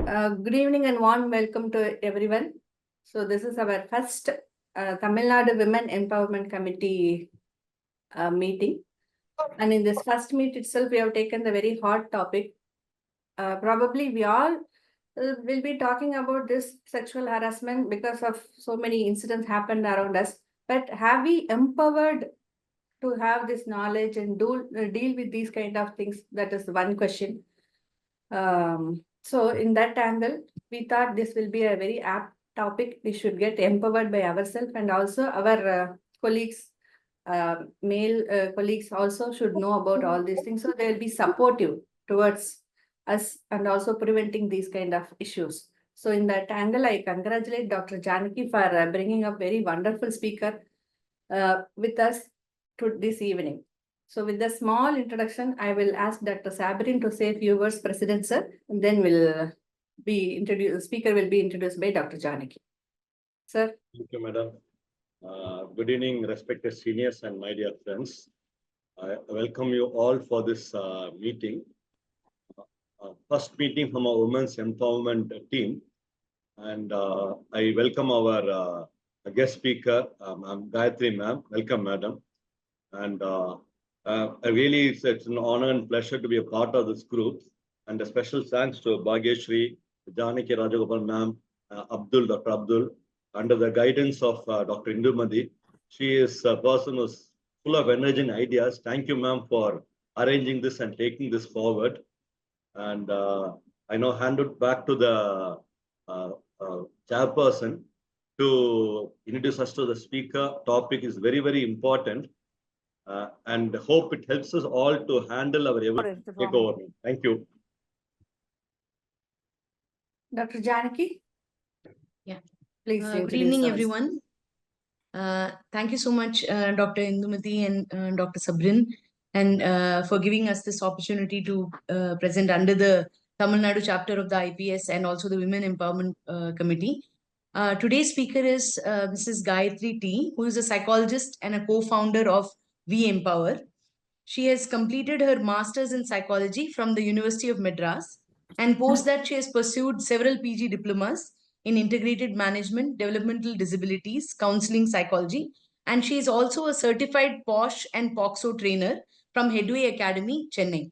Good evening and warm welcome to everyone. So this is our first Tamil Nadu Women Empowerment Committee meeting. And in this first meet itself, we have taken the very hot topic. Probably we all will be talking about this sexual harassment because of so many incidents happened around us. But have we empowered to have this knowledge and deal with these kind of things? That is one question. So in that angle, we thought this will be a very apt topic. We should get empowered by ourselves, and also our colleagues, male colleagues also should know about all these things. So they'll be supportive towards us and also preventing these kind of issues. So in that angle, I congratulate Dr. Janaki for bringing up very wonderful speaker with us to this evening. So with the small introduction, I will ask Dr. Sabrin to say a few words, President Sir, and then will be introduced. Speaker will be introduced by Dr. Janaki. Sir. Thank you, Madam. Good evening, respected seniors and my dear friends. I welcome you all for this meeting. First meeting from our women's empowerment team. And I welcome our guest speaker, Gayathri ma'am. Welcome, Madam. And really, it's an honor and pleasure to be a part of this group. And a special thanks to Gayathri, Janaki Rajagopal ma'am, Dr. Abdul, under the guidance of Dr. Indumati. She is a person who's full of energy and ideas. Thank you, ma'am, for arranging this and taking this forward. And I now hand it back to the chairperson to introduce us to the speaker. Topic is very, very important. And hope it helps us all to handle our takeover. Thank you. Dr. Janaki? Yeah. Please. Good evening, everyone. Thank you so much, Dr. Indumati and Dr. Sabrin, and for giving us this opportunity to present under the Tamil Nadu chapter of the IPS and also the Women Empowerment Committee. Today's speaker is Mrs. Gayathri T, who is a psychologist and a co-founder of We Empower. She has completed her master's in psychology from the University of Madras, and post that she has pursued several PG diplomas in integrated management, developmental disabilities, counseling psychology, and she is also a certified POSH and POCSO trainer from Headway Academy, Chennai.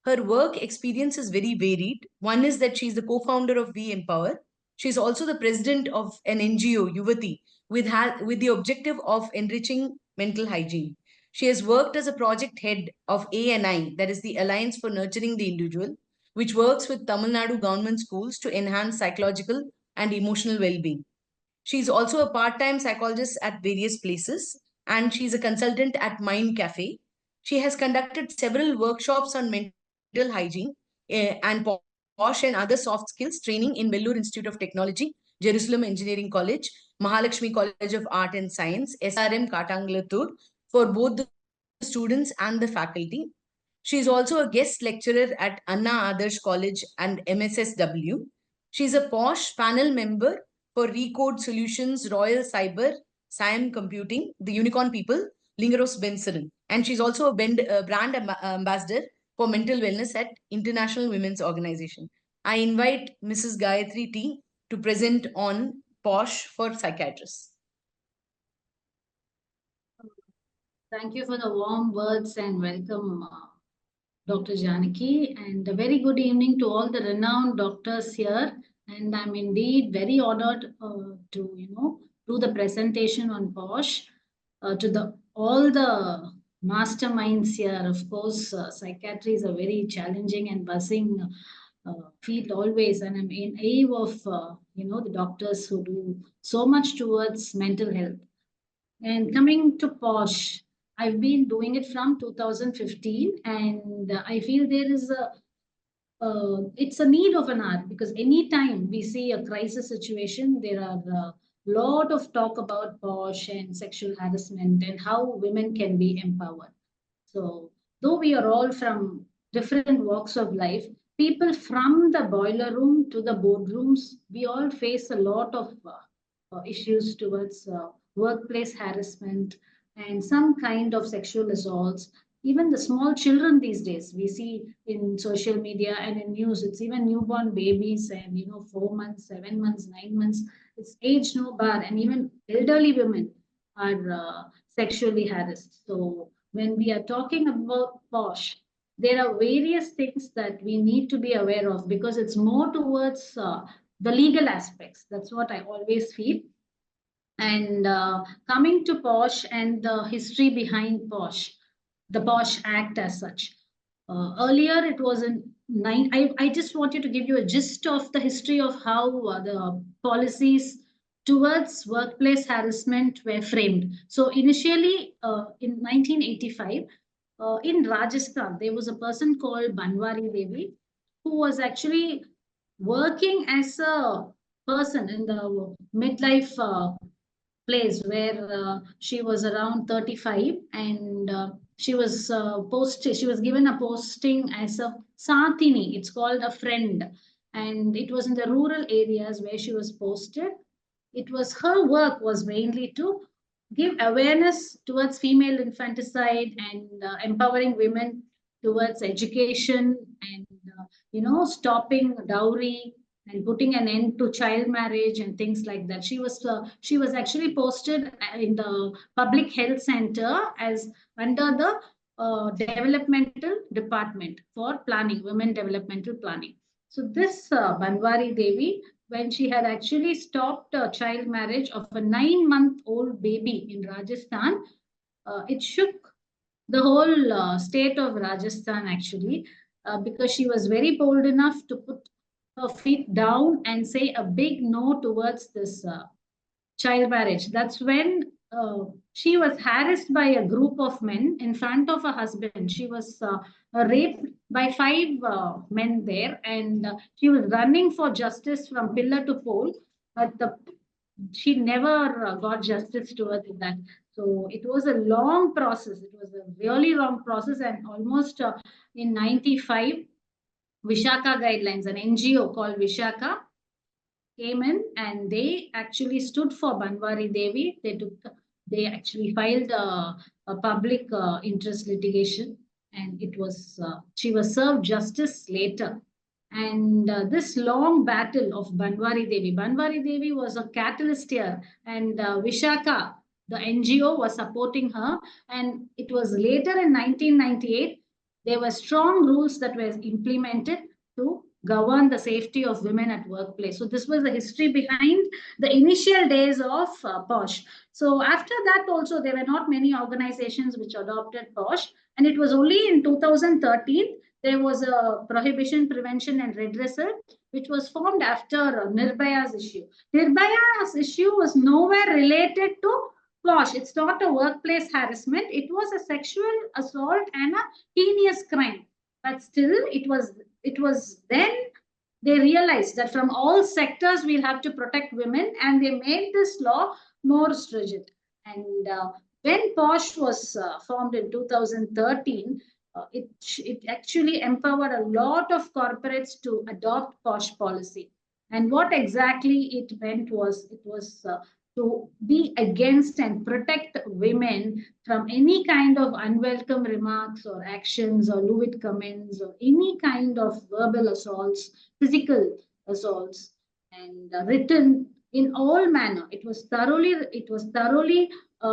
Her work experience is very varied. One is that she is the co-founder of We Empower. She is also the president of an NGO, Yuvati, with the objective of enriching mental hygiene. She has worked as a project head of ANI, that is the Alliance for Nurturing the Individual, which works with Tamil Nadu government schools to enhance psychological and emotional well-being. She is also a part-time psychologist at various places, and she is a consultant at Mind Cafe. She has conducted several workshops on mental hygiene and POSH and other soft skills training in Vellore Institute of Technology, Jerusalem Engineering College, Mahalakshmi College of Art and Science, SRM Katangalathur, for both the students and the faculty. She is also a guest lecturer at Anna Adarsh College and MSSW. She is a POSH panel member for Recode Solutions, Royal Cyber, Siam Computing, the Unicorn People, Lingaros Bensaran. And she's also a brand ambassador for mental wellness at International Women's Organization. I invite Mrs. Gayathri T to present on POSH for psychiatrists. Thank you for the warm words and welcome, Dr. Janaki, and a very good evening to all the renowned doctors here. And I'm indeed very honored to do the presentation on POSH to all the masterminds here. Of course, psychiatry is a very challenging and buzzing field always, and I'm in awe of the doctors who do so much towards mental health. And coming to POSH, I've been doing it from 2015, and I feel there is it's a need of an hour, because anytime we see a crisis situation, there are a lot of talk about POSH and sexual harassment and how women can be empowered. So though we are all from different walks of life, people from the boiler room to the boardrooms, we all face a lot of issues towards workplace harassment and some kind of sexual assaults. even the small children these days, we see in social media and in news, it's even newborn babies and, 4 months, 7 months, 9 months, it's age no bar, and even elderly women are sexually harassed. So when we are talking about POSH, there are various things that we need to be aware of, because it's more towards the legal aspects. That's what I always feel. And coming to POSH and the history behind POSH, the POSH Act as such. Earlier, it was in I just wanted to give you a gist of the history of how the policies towards workplace harassment were framed. So initially, in 1985, in Rajasthan, there was a person called Banwari Devi, who was actually working as a person in the midlife place where she was around 35, and she was given a posting as a Sathini. It's called a friend. And it was in the rural areas where she was posted. It was her work was mainly to give awareness towards female infanticide and empowering women towards education and, stopping dowry and putting an end to child marriage and things like that. She was actually posted in the public health center as under the developmental department for planning, women developmental planning. So this Banwari Devi, when she had actually stopped child marriage of a 9-month-old baby in Rajasthan, it shook the whole state of Rajasthan actually, because she was very bold enough to put her feet down and say a big no towards this child marriage. That's when she was harassed by a group of men in front of her husband. She was raped by 5 men there, and she was running for justice from pillar to pole, but she never got justice towards that. So it was a long process. It was a really long process, and almost in 95, Vishaka Guidelines, an NGO called Vishaka, came in and they actually stood for Banwari Devi. They actually filed a public interest litigation, and she was served justice later. And this long battle of Banwari Devi was a catalyst here, and Vishaka, the NGO, was supporting her. And it was later in 1998, there were strong rules that were implemented to govern the safety of women at workplace. So this was the history behind the initial days of POSH. So after that also, there were not many organizations which adopted POSH. And it was only in 2013, there was a Prohibition, Prevention and Redressal, which was formed after Nirbhaya's issue. Nirbhaya's issue was nowhere related to POSH. It's not a workplace harassment. It was a sexual assault and a heinous crime. But still, it was then they realized that from all sectors we'll have to protect women, and they made this law more stringent. And when POSH was formed in 2013, it actually empowered a lot of corporates to adopt POSH policy. And what exactly it meant was, it was to be against and protect women from any kind of unwelcome remarks or actions or lewd comments or any kind of verbal assaults, physical assaults, and written in all manner. It was thoroughly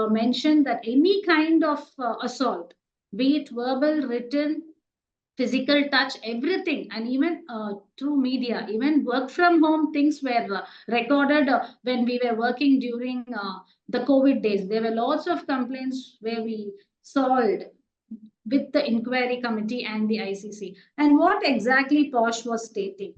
mentioned that any kind of assault, be it verbal, written, physical touch, everything, and even through media, even work from home things were recorded when we were working during the COVID days. There were lots of complaints where we solved with the inquiry committee and the ICC. And what exactly POSH was stating,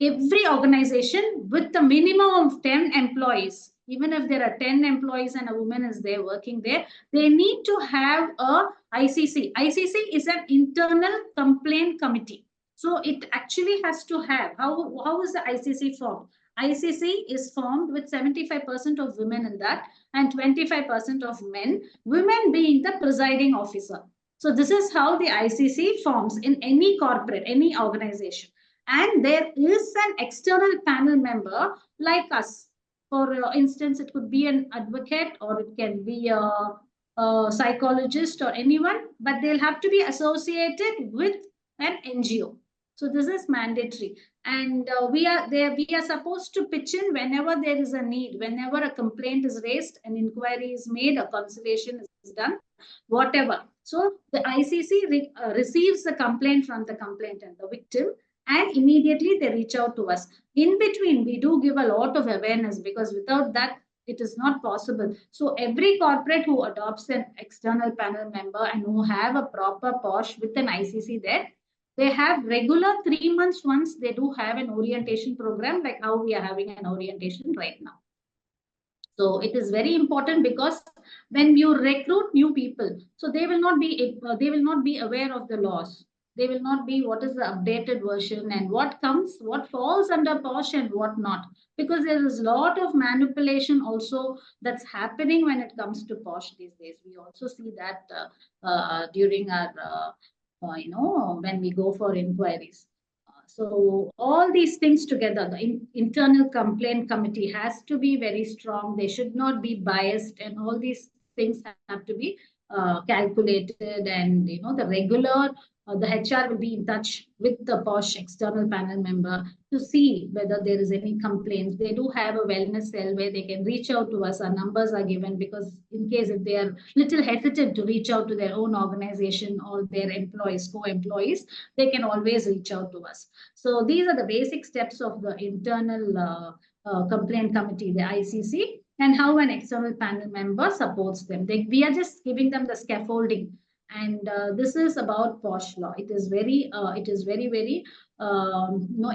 every organization with the minimum of 10 employees, even if there are 10 employees and a woman is there working there, they need to have a ICC. ICC is an internal complaint committee. So it actually has to have, how is the ICC formed? ICC is formed with 75% of women in that and 25% of men, women being the presiding officer. So this is how the ICC forms in any corporate, any organization. And there is an external panel member like us. For instance, it could be an advocate, or it can be a psychologist or anyone, but they'll have to be associated with an NGO. So this is mandatory. And we are there. We are supposed to pitch in whenever there is a need, whenever a complaint is raised, an inquiry is made, a conciliation is done, whatever. So the ICC receives the complaint from the complainant, the victim, and immediately they reach out to us. In between, we do give a lot of awareness, because without that, it is not possible. So every corporate who adopts an external panel member and who have a proper POSH with an ICC there, they have regular 3 months once. They do have an orientation program, like how we are having an orientation right now. So it is very important, because when you recruit new people, so they will not be aware of the laws. They will not be what is the updated version and what falls under POSH and what not. Because there is a lot of manipulation also that's happening when it comes to POSH these days. We also see that during our, when we go for inquiries. So all these things together, the internal complaint committee has to be very strong. They should not be biased, and all these things have to be calculated. And the regular, the HR will be in touch with the POSH external panel member to see whether there is any complaints. They do have a wellness cell where they can reach out to us. Our numbers are given, because in case if they are little hesitant to reach out to their own organization or their employees, co-employees, they can always reach out to us. So these are the basic steps of the internal complaint committee, the ICC, and how an external panel member supports them. We are just giving them the scaffolding. And this is about POSH law. It is very, very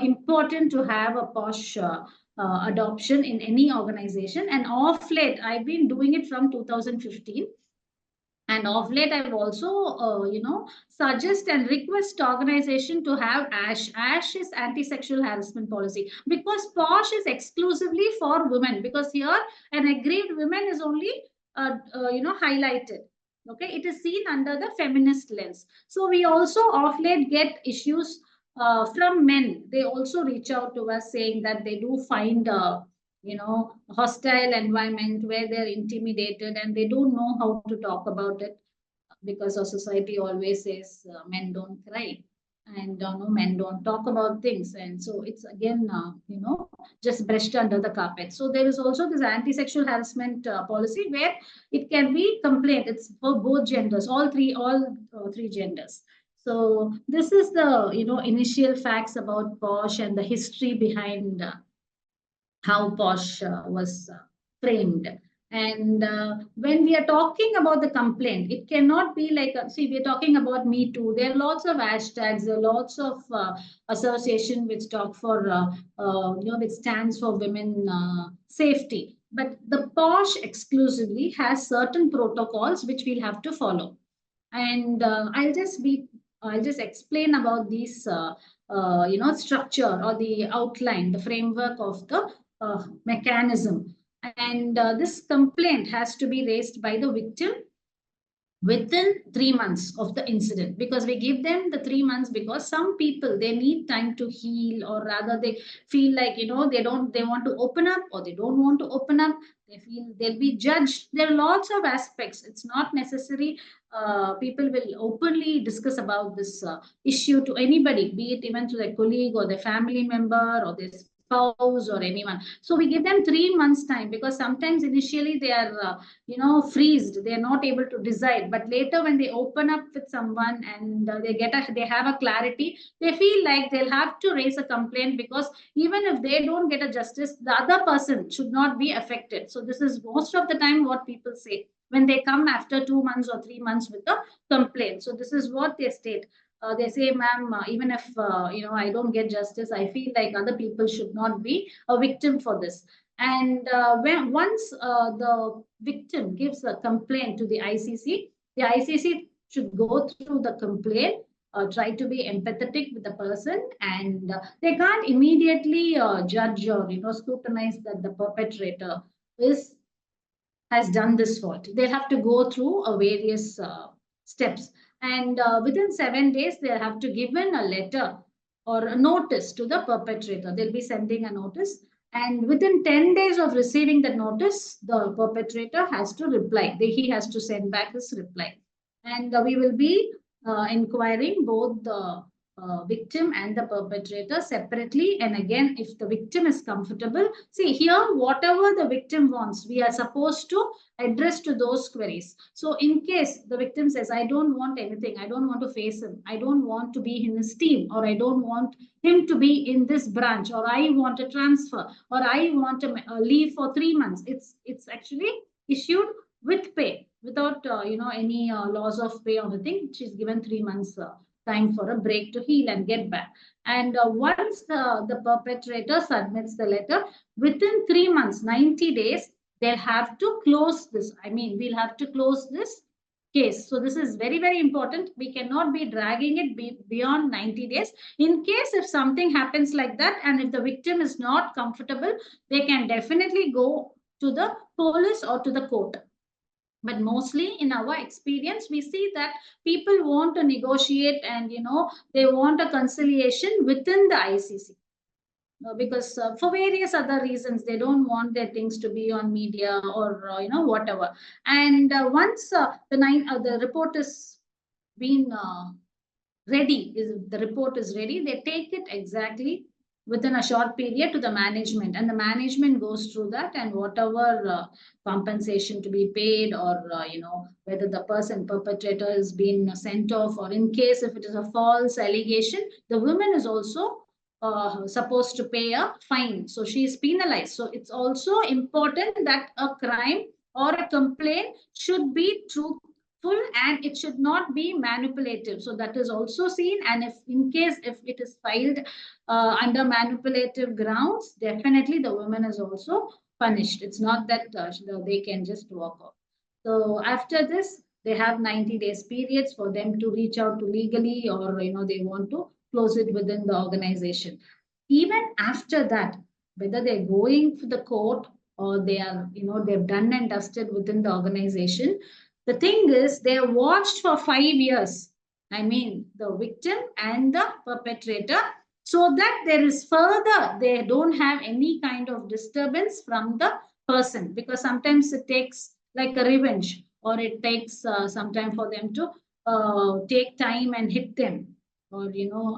important to have a POSH adoption in any organization. And off late, I've been doing it from 2015. And of late, I've also, suggest and request organization to have ASH. ASH is anti-sexual harassment policy, because POSH is exclusively for women, because here an aggrieved woman is only, highlighted. Okay, it is seen under the feminist lens. So we also of late get issues from men. They also reach out to us saying that they do find hostile environment where they're intimidated and they don't know how to talk about it, because our society always says men don't cry, and men don't talk about things. And so it's again, just brushed under the carpet. So there is also this anti-sexual harassment policy where it can be complaint. It's for both genders, all three genders. So this is the, initial facts about POSH and the history behind how POSH was framed. And when we are talking about the complaint, it cannot be like, we're talking about Me Too. There are lots of hashtags, there are lots of association which talk for, which stands for women safety. But the POSH exclusively has certain protocols which we'll have to follow. And I'll just explain about these, structure or the outline, the framework of the mechanism. And this complaint has to be raised by the victim within 3 months of the incident, because we give them the 3 months, because some people, they need time to heal, or rather they feel like, they want to open up, or they don't want to open up. They feel they'll be judged. There are lots of aspects. It's not necessary people will openly discuss about this issue to anybody, be it even to their colleague or their family member or their spouse or anyone. So we give them 3 months time, because sometimes initially they are, freezed. They are not able to decide. But later when they open up with someone and they have a clarity, they feel like they'll have to raise a complaint, because even if they don't get a justice, the other person should not be affected. So this is most of the time what people say when they come after 2 months or 3 months with a complaint. So this is what they state. They say, ma'am, even if, I don't get justice, I feel like other people should not be a victim for this. And once the victim gives a complaint to the ICC should go through the complaint, try to be empathetic with the person, and they can't immediately judge or, scrutinize that the perpetrator has done this fault. They'll have to go through various steps. And within 7 days, they'll have to give in a letter or a notice to the perpetrator. They'll be sending a notice. And within 10 days of receiving the notice, the perpetrator has to reply. He has to send back his reply. And we will be inquiring both the victim and the perpetrator separately. And again, if the victim is comfortable, see here, whatever the victim wants, we are supposed to address to those queries. So in case the victim says, I don't want anything, I don't want to face him, I don't want to be in his team, or I don't want him to be in this branch, or I want a transfer, or I want to leave for 3 months, it's actually issued with pay, without any loss of pay or anything. She's given 3 months time for a break to heal and get back. And once the perpetrator submits the letter, within 3 months, 90 days, they'll have to close this. I mean, we'll have to close this case. So this is very, very important. We cannot be dragging it beyond 90 days. In case if something happens like that, and if the victim is not comfortable, they can definitely go to the police or to the court. But mostly in our experience, we see that people want to negotiate and, they want a conciliation within the ICC. Because for various other reasons, they don't want their things to be on media or, whatever. And once the report is been ready, the report is ready, they take it exactly within a short period to the management, and the management goes through that, and whatever compensation to be paid, or whether the perpetrator is being sent off, or in case if it is a false allegation, the woman is also supposed to pay a fine, so she is penalized. So it's also important that a crime or a complaint should be truthful, and it should not be manipulative. So that is also seen. And if in case if it is filed under manipulative grounds, definitely the woman is also punished. It's not that they can just walk off. So after this, they have 90 days periods for them to reach out to legally, or they want to close it within the organization. Even after that, whether they're going to the court or they are, they've done and dusted within the organization, the thing is, they are watched for 5 years. I mean, the victim and the perpetrator, so that there is further, they don't have any kind of disturbance from the person, because sometimes it takes like a revenge, or it takes some time for them to take time and hit them, or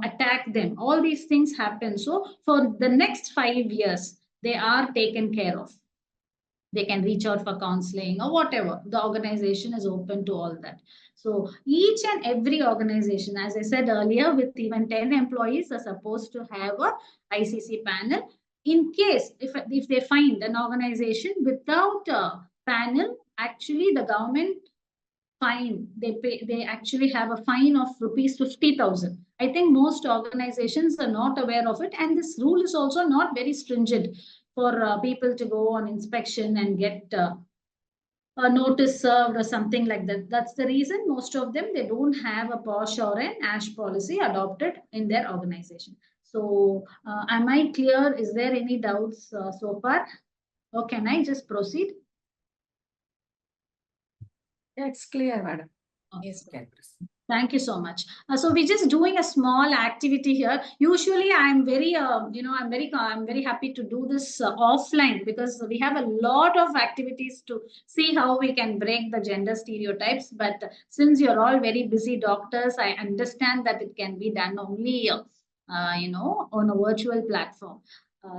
attack them. All these things happen. So for the next 5 years, they are taken care of. They can reach out for counseling or whatever. The organization is open to all that. So each and every organization, as I said earlier, with even 10 employees, are supposed to have a ICC panel. In case if they find an organization without a panel, actually the government fine, they actually have a fine of rupees 50,000. I think most organizations are not aware of it, and this rule is also not very stringent for people to go on inspection and get a notice served or something like that. That's the reason most of them, they don't have a POSH or an ASH policy adopted in their organization. So am I clear? Is there any doubts so far? Or can I just proceed? Yeah, it's clear, madam. Yes. Okay. Thank you so much. So we're just doing a small activity here. Usually, I'm very, I'm very happy to do this offline, because we have a lot of activities to see how we can break the gender stereotypes. But since you're all very busy doctors, I understand that it can be done only, on a virtual platform.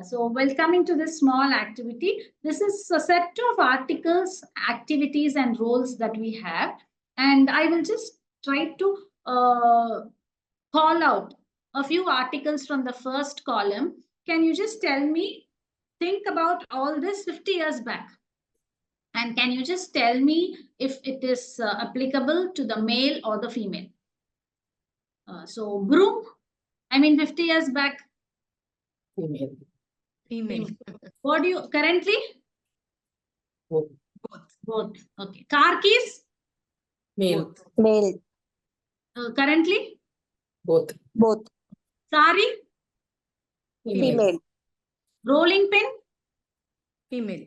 So while coming to this small activity, this is a set of articles, activities, and roles that we have, and I will just try to call out a few articles from the first column. Can you just tell me, think about all this 50 years back, and can you just tell me if it is applicable to the male or the female? So broom, 50 years back. Female. What do you currently? Both. Okay. Car keys? Male. Male. Currently? Both. Sari? Female. Rolling pin? Female.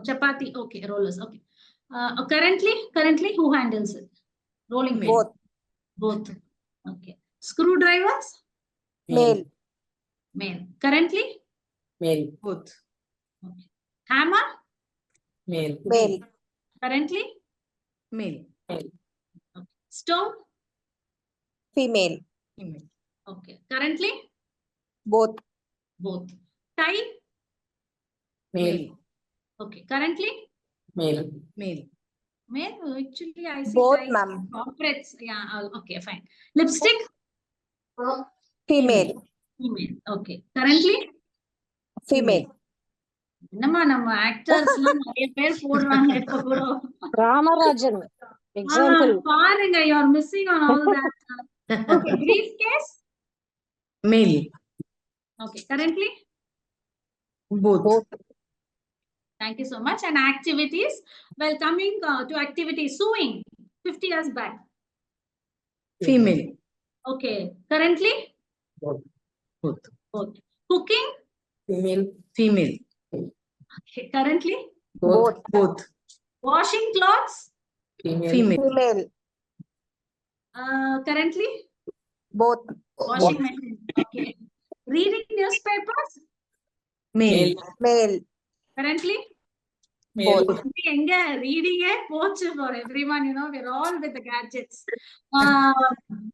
Chapati. Okay. Rollers. Okay. Currently, who handles it? Rolling pin. Both. Okay. Screwdrivers? Male. Currently? Male. Both. Okay. Hammer, Male. currently. Male. Okay. Stone, Female. Female. okay. Currently, Both. both. Tie, Male. okay. Currently, Male. Male. male. Actually, I see Both, tie. ma'am. Corporates, yeah. Okay, fine. Lipstick, Female. female. Okay. Currently, Female. என்னம்மா நம்ம actors எல்லாம் நிறைய பேர் போடுறாங்க இப்ப கூட. Ramarajan. Example. பாருங்க, you are missing on all that. Okay, briefcase. Male. Okay, currently. Both. Thank you so much. And activities. Well, coming to activities, sewing, 50 years back. Female. Okay, currently. Both. Both. Cooking. Female. Female. Okay, currently. Both. Washing clothes. Female. Female. Currently. Both. Washing machine. Okay. Reading newspapers. Male. Male. Currently. Both. Reading poach for everyone, you know, we're all with the gadgets.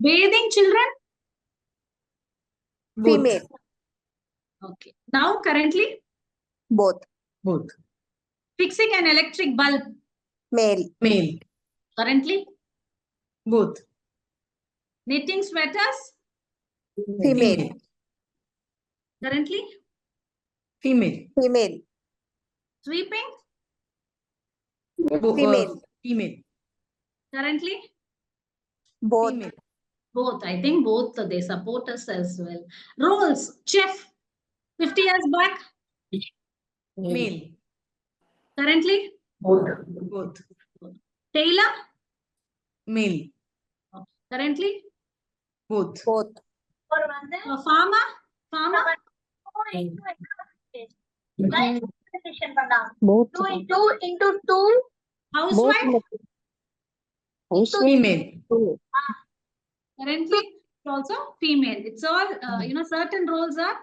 Bathing children. Female. Okay. Now currently. Both. Fixing an electric bulb. Male. Male. Currently. Both. Knitting sweaters. Female. Currently. Female. Female. Sweeping. Female. Female. Currently. Both. Female. Both. I think both they support us as well. Roles. Chef. 50 years back. Male. Currently. Both. Tailor. Male. Currently. Both. Farmer. Both. Housewife. Female. Currently, it's also female. It's all, you know, certain roles are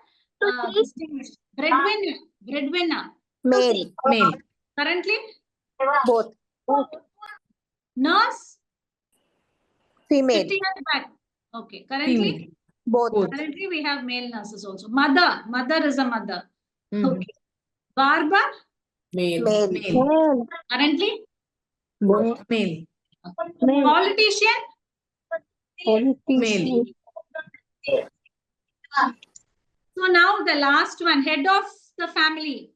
distinguished. Breadwinner. Male. Male. Currently, Both. nurse. Female. 50 years back. Okay. Currently, Female. Both. currently we have male nurses also. Mother is a mother. Mhm. Okay. Barber. Male. Currently, Male. politician. Male. So now the last one, head of the family.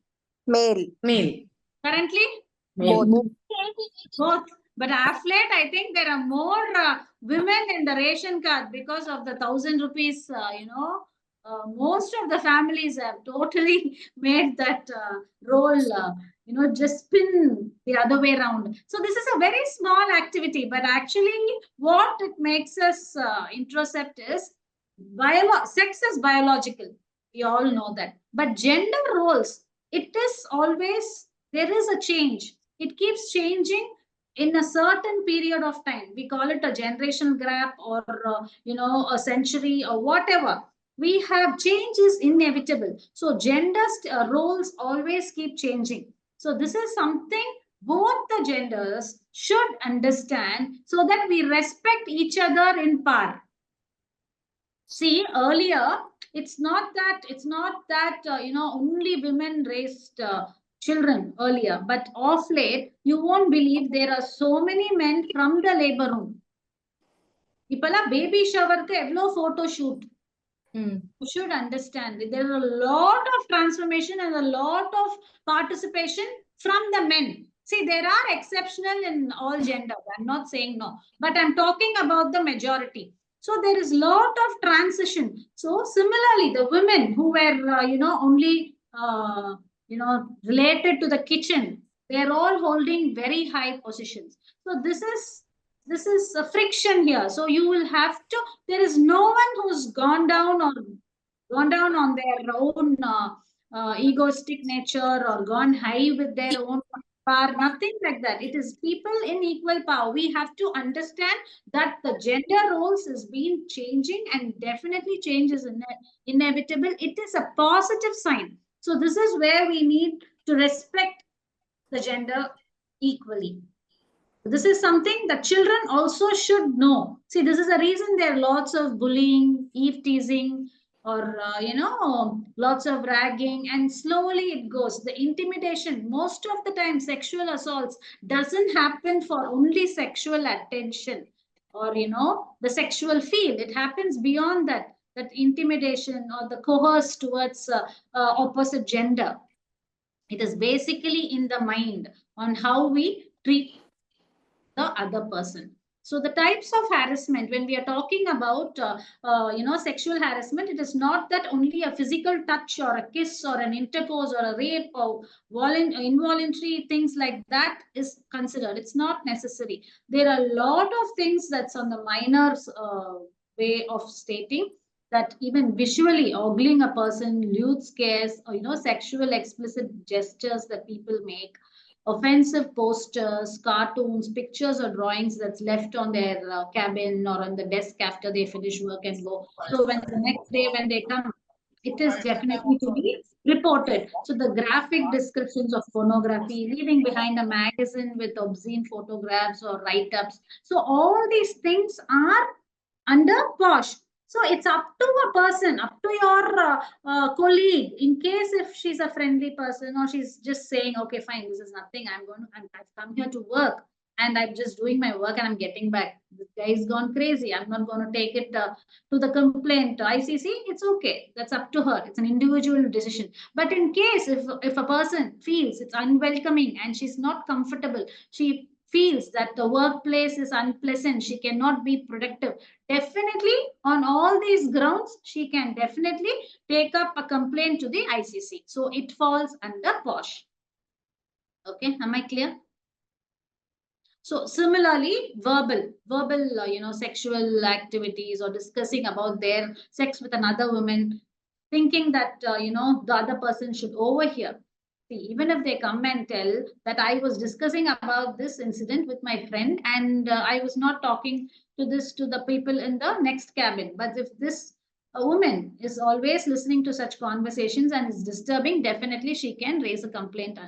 Male. Male. Currently, Both. both. But of late, I think there are more women in the ration card because of the 1,000 rupees, you know. Most of the families have totally made that role, you know, just spin the other way around. So this is a very small activity, but actually what it makes us intercept is sex is biological. We all know that. But gender roles, it is always, there is a change. It keeps changing in a certain period of time. We call it a generation gap or, you know, a century or whatever. We have change is inevitable. So gender roles always keep changing. So this is something both the genders should understand so that we respect each other in par. See, earlier, it's not that, you know, only women raised children earlier, but of late, you won't believe there are so many men from the labor room. Ipala baby shower ke evlo photo shoot. You should understand that there are a lot of transformation and a lot of participation from the men. See, there are exceptional in all genders. I'm not saying no, but I'm talking about the majority. So there is lot of transition. So similarly, the women who were, you know, only, you know, related to the kitchen, they're all holding very high positions. So this is a friction here. So you will have to, there is no one who's gone down on their own egoistic nature or gone high with their own power, nothing like that. It is people in equal power. We have to understand that the gender roles has been changing and definitely change is inevitable. It is a positive sign. So this is where we need to respect the gender equally. This is something that children also should know. See, this is the reason there are lots of bullying, eve teasing, or lots of ragging, and slowly it goes. The intimidation, most of the time sexual assaults doesn't happen for only sexual attention or the sexual field. It happens beyond that, that intimidation or the coerce towards opposite gender. It is basically in the mind on how we treat the other person. So the types of harassment, when we are talking about, sexual harassment, it is not that only a physical touch or a kiss or an intercourse or a rape or involuntary things like that is considered. It's not necessary. There are a lot of things that's on the minor way of stating that even visually ogling a person, lewd scares, or, sexual explicit gestures that people make, offensive posters, cartoons, pictures or drawings that's left on their cabin or on the desk after they finish work and go. So when the next day when they come, it is definitely to be reported. So the graphic descriptions of pornography, leaving behind a magazine with obscene photographs or write-ups. So all these things are under POSH. So it's up to a person, up to your colleague, in case if she's a friendly person or she's just saying, okay, fine, this is nothing. I've come here to work and I'm just doing my work and I'm getting back. This guy's gone crazy. I'm not going to take it to the complaint ICC. It's okay. That's up to her. It's an individual decision. But in case if a person feels it's unwelcoming and she's not comfortable, she feels that the workplace is unpleasant, she cannot be productive, definitely on all these grounds, she can definitely take up a complaint to the ICC. So it falls under POSH. Okay, am I clear? So similarly, verbal, sexual activities or discussing about their sex with another woman, thinking that, the other person should overhear. See, even if they come and tell that I was discussing about this incident with my friend and I was not talking to the people in the next cabin. But if this woman is always listening to such conversations and is disturbing, definitely she can raise a complaint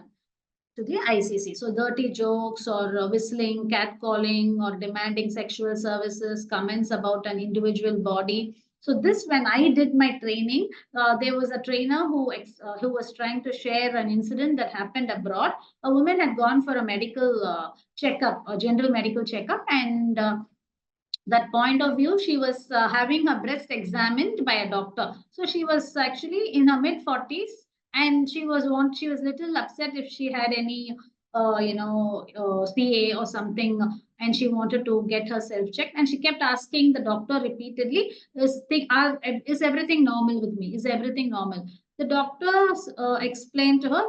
to the ICC. So dirty jokes or whistling, catcalling or demanding sexual services, comments about an individual body. So this, when I did my training, there was a trainer who was trying to share an incident that happened abroad. A woman had gone for a medical checkup, a general medical checkup, and that point of view, she was having her breast examined by a doctor. So she was actually in her mid-40s, and she was little upset if she had any CA or something, and she wanted to get herself checked, and she kept asking the doctor repeatedly, is everything normal with me? Is everything normal? The doctor explained to her,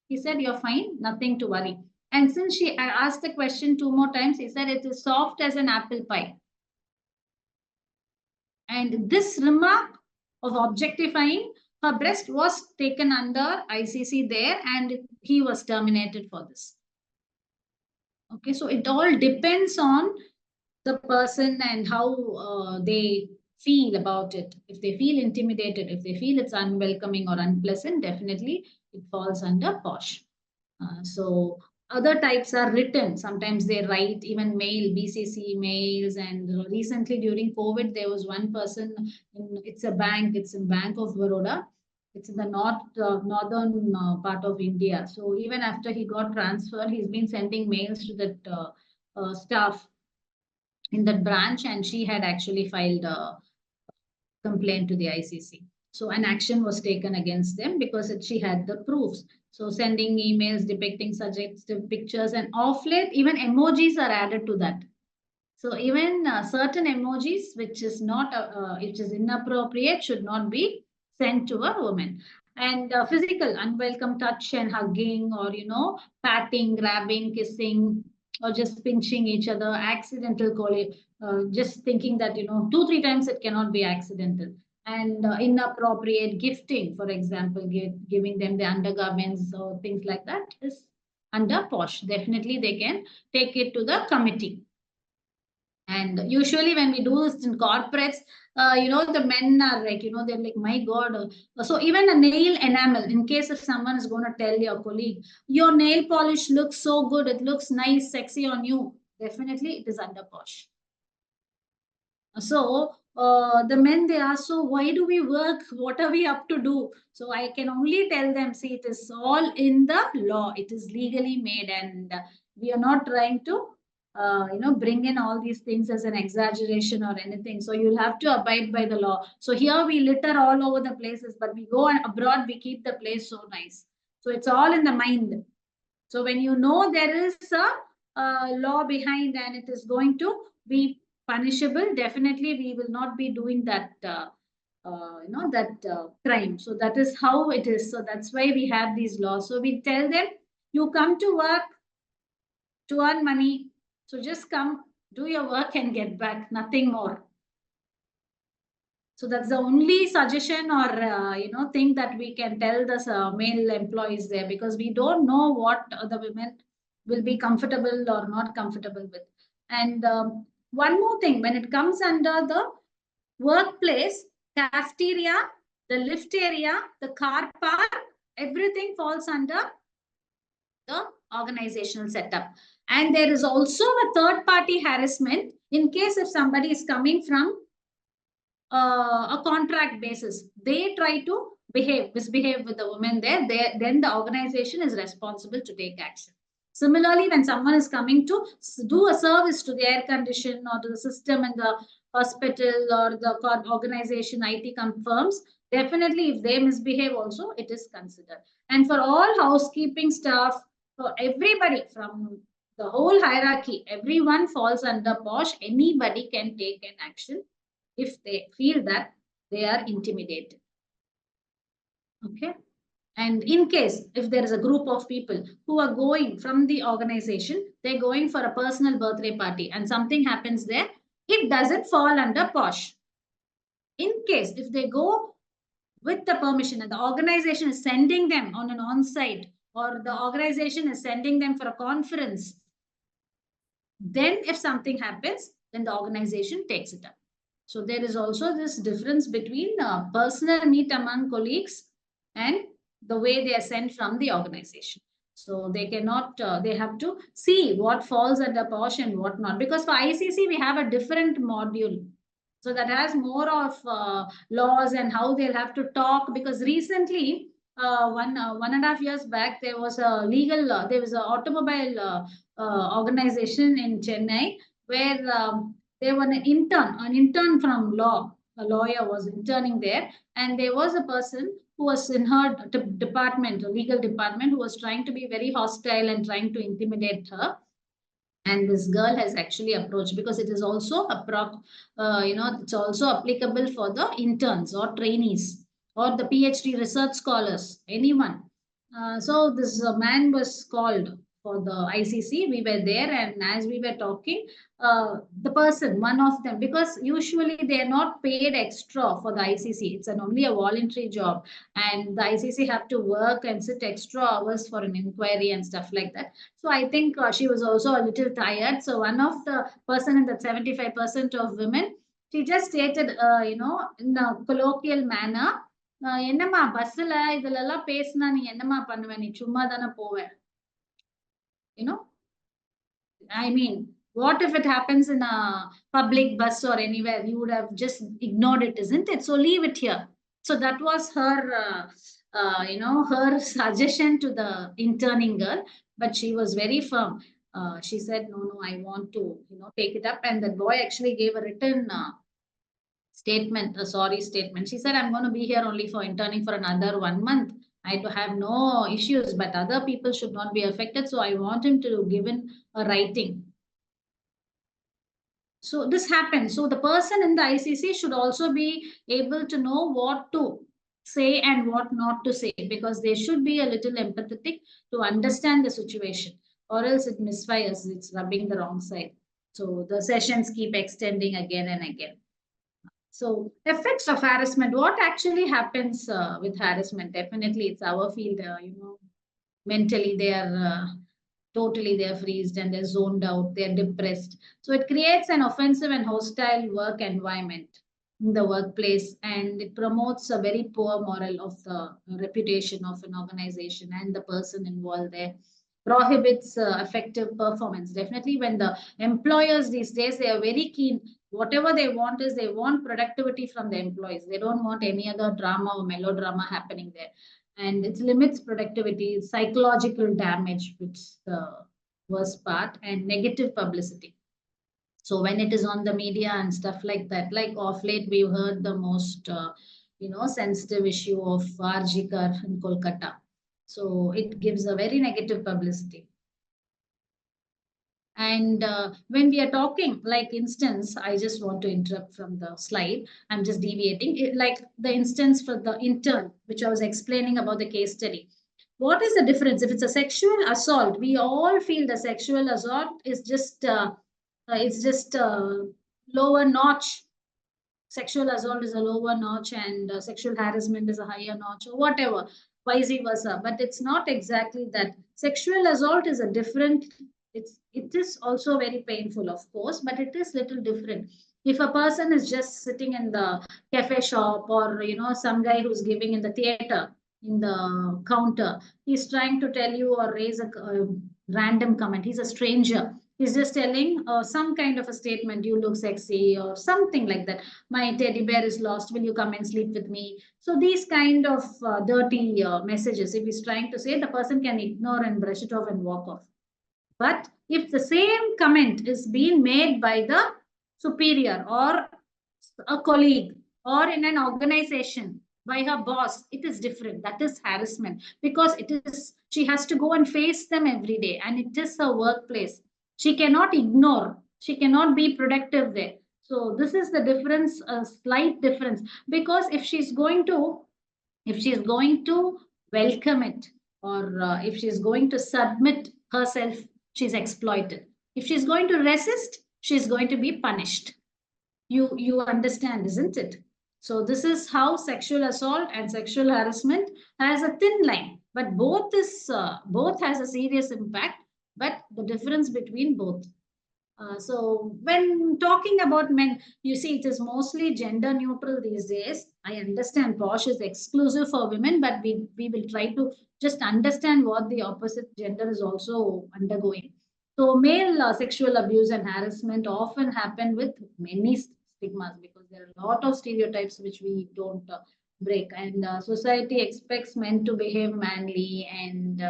he said, you're fine, nothing to worry. And since she asked the question 2 more times, he said, it is soft as an apple pie. And this remark of objectifying her breast was taken under ICC there, and he was terminated for this. Okay, so it all depends on the person and how they feel about it. If they feel intimidated, if they feel it's unwelcoming or unpleasant, definitely it falls under POSH. So other types are written. Sometimes they write, even mail, BCC mails. And recently during COVID, there was one person, it's a bank, it's in Bank of Baroda. It's in the northern part of India. So even after he got transferred, he's been sending mails to that staff in that branch, and she had actually filed a complaint to the ICC. So an action was taken against them because she had the proofs. So sending emails depicting suggestive pictures, and off late, even emojis are added to that. So even certain emojis, which is inappropriate, should not be sent to a woman. And physical, unwelcome touch and hugging, or, patting, grabbing, kissing, or just pinching each other, accidental calling, just thinking that, 2-3 times it cannot be accidental. And inappropriate gifting, for example, giving them the undergarments or things like that is under POSH. Definitely they can take it to the committee. And usually when we do this in corporates, the men are like, they're like, my God. So even a nail enamel, in case if someone is going to tell your colleague, your nail polish looks so good, it looks nice, sexy on you, definitely it is under POSH. So the men, they ask, so why do we work? What are we up to do? So I can only tell them, see, it is all in the law. It is legally made, and we are not trying to, bring in all these things as an exaggeration or anything. So you'll have to abide by the law. So here we litter all over the places, but we go abroad, we keep the place so nice. So it's all in the mind. So when you know there is a law behind and it is going to be punishable, definitely we will not be doing that, crime. So that is how it is. So that's why we have these laws. So we tell them, you come to work to earn money. So just come, do your work and get back, nothing more. So that's the only suggestion or, thing that we can tell the male employees there, because we don't know what the women will be comfortable or not comfortable with. And one more thing, when it comes under the workplace, cafeteria, the lift area, the car park, everything falls under the organizational setup. And there is also a third party harassment in case if somebody is coming from a contract basis. They try to misbehave with the women there, then the organization is responsible to take action. Similarly, when someone is coming to do a service to the air condition or to the system in the hospital or the organization, IT firms, definitely if they misbehave also, it is considered. And for all housekeeping staff, for everybody from the whole hierarchy, everyone falls under POSH. Anybody can take an action if they feel that they are intimidated. Okay. And in case if there is a group of people who are going from the organization, they're going for a personal birthday party and something happens there, it doesn't fall under POSH. In case if they go with the permission and the organization is sending them on an on-site or the organization is sending them for a conference, then if something happens, then the organization takes it up. So there is also this difference between personal meet among colleagues and the way they are sent from the organization. So they cannot, they have to see what falls under POSH and what not. Because for ICC, we have a different module. So that has more of laws and how they'll have to talk. Because recently, 1.5 years back, there was a legal, there was an automobile organization in Chennai where there was an intern from law. A lawyer was interning there, and there was a person who was in her department, a legal department, who was trying to be very hostile and trying to intimidate her. And this girl has actually approached, because it is also it's also applicable for the interns or trainees or the PhD research scholars, anyone. So this man was called for the ICC. We were there, and as we were talking, the person, one of them, because usually they are not paid extra for the ICC. It's only a voluntary job, and the ICC have to work and sit extra hours for an inquiry and stuff like that. So I think she was also a little tired. So one of the person in that 75% of women, she just stated, in a colloquial manner, என்னம்மா பஸ்ல இதுல எல்லாம் பேசினா நீ என்னம்மா பண்ணுவ, நீ சும்மா தானே போவ. I mean, what if it happens in a public bus or anywhere? You would have just ignored it, isn't it? So leave it here. So that was her, her suggestion to the interning girl, but she was very firm. She said, no, I want to, take it up. And the boy actually gave a written statement, a sorry statement. She said, I'm going to be here only for interning for another 1 month. I have no issues, but other people should not be affected. So I want him to give in a writing. So this happens. So the person in the ICC should also be able to know what to say and what not to say, because they should be a little empathetic to understand the situation, or else it misfires, it's rubbing the wrong side. So the sessions keep extending again and again. So effects of harassment, what actually happens with harassment? Definitely it's our field, mentally they are totally they're freezed and they're zoned out, they're depressed. So it creates an offensive and hostile work environment. in the workplace, and it promotes a very poor moral of the reputation of an organization and the person involved there. Prohibits effective performance. Definitely, when the employers these days, they are very keen. Whatever they want is they want productivity from the employees. They don't want any other drama or melodrama happening there. And it limits productivity, psychological damage, which is the worst part, and negative publicity. So when it is on the media and stuff like that, like off late, we've heard the most, sensitive issue of Arjikar in Kolkata. So it gives a very negative publicity. And when we are talking, like instance, I just want to interrupt from the slide. I'm just deviating. Like the instance for the intern, which I was explaining about the case study. What is the difference? If it's a sexual assault, we all feel the sexual assault is just it's just a lower notch. Sexual assault is a lower notch, and sexual harassment is a higher notch, or whatever, vice versa. But it's not exactly that. Sexual assault is a different. It is also very painful, of course, but it is little different. If a person is just sitting in the cafe shop, or some guy who's giving in the theater in the counter, he's trying to tell you or raise a random comment. He's a stranger. He's just telling some kind of a statement, you look sexy or something like that. My teddy bear is lost. Will you come and sleep with me? So these kind of dirty messages, if he's trying to say, the person can ignore and brush it off and walk off. But if the same comment is being made by the superior or a colleague or in an organization by her boss, it is different. That is harassment, because she has to go and face them every day, and it is her workplace. She cannot ignore. She cannot be productive there. So this is the difference, a slight difference, because if she's going to welcome it, or if she's going to submit herself, she's exploited. If she's going to resist, she's going to be punished. You understand, isn't it? So this is how sexual assault and sexual harassment has a thin line, but both has a serious impact, but the difference between both. So when talking about men, you see, it is mostly gender neutral these days. I understand POSH is exclusive for women, but we will try to just understand what the opposite gender is also undergoing. So male sexual abuse and harassment often happen with many stigmas, because there are a lot of stereotypes which we don't break, and society expects men to behave manly, and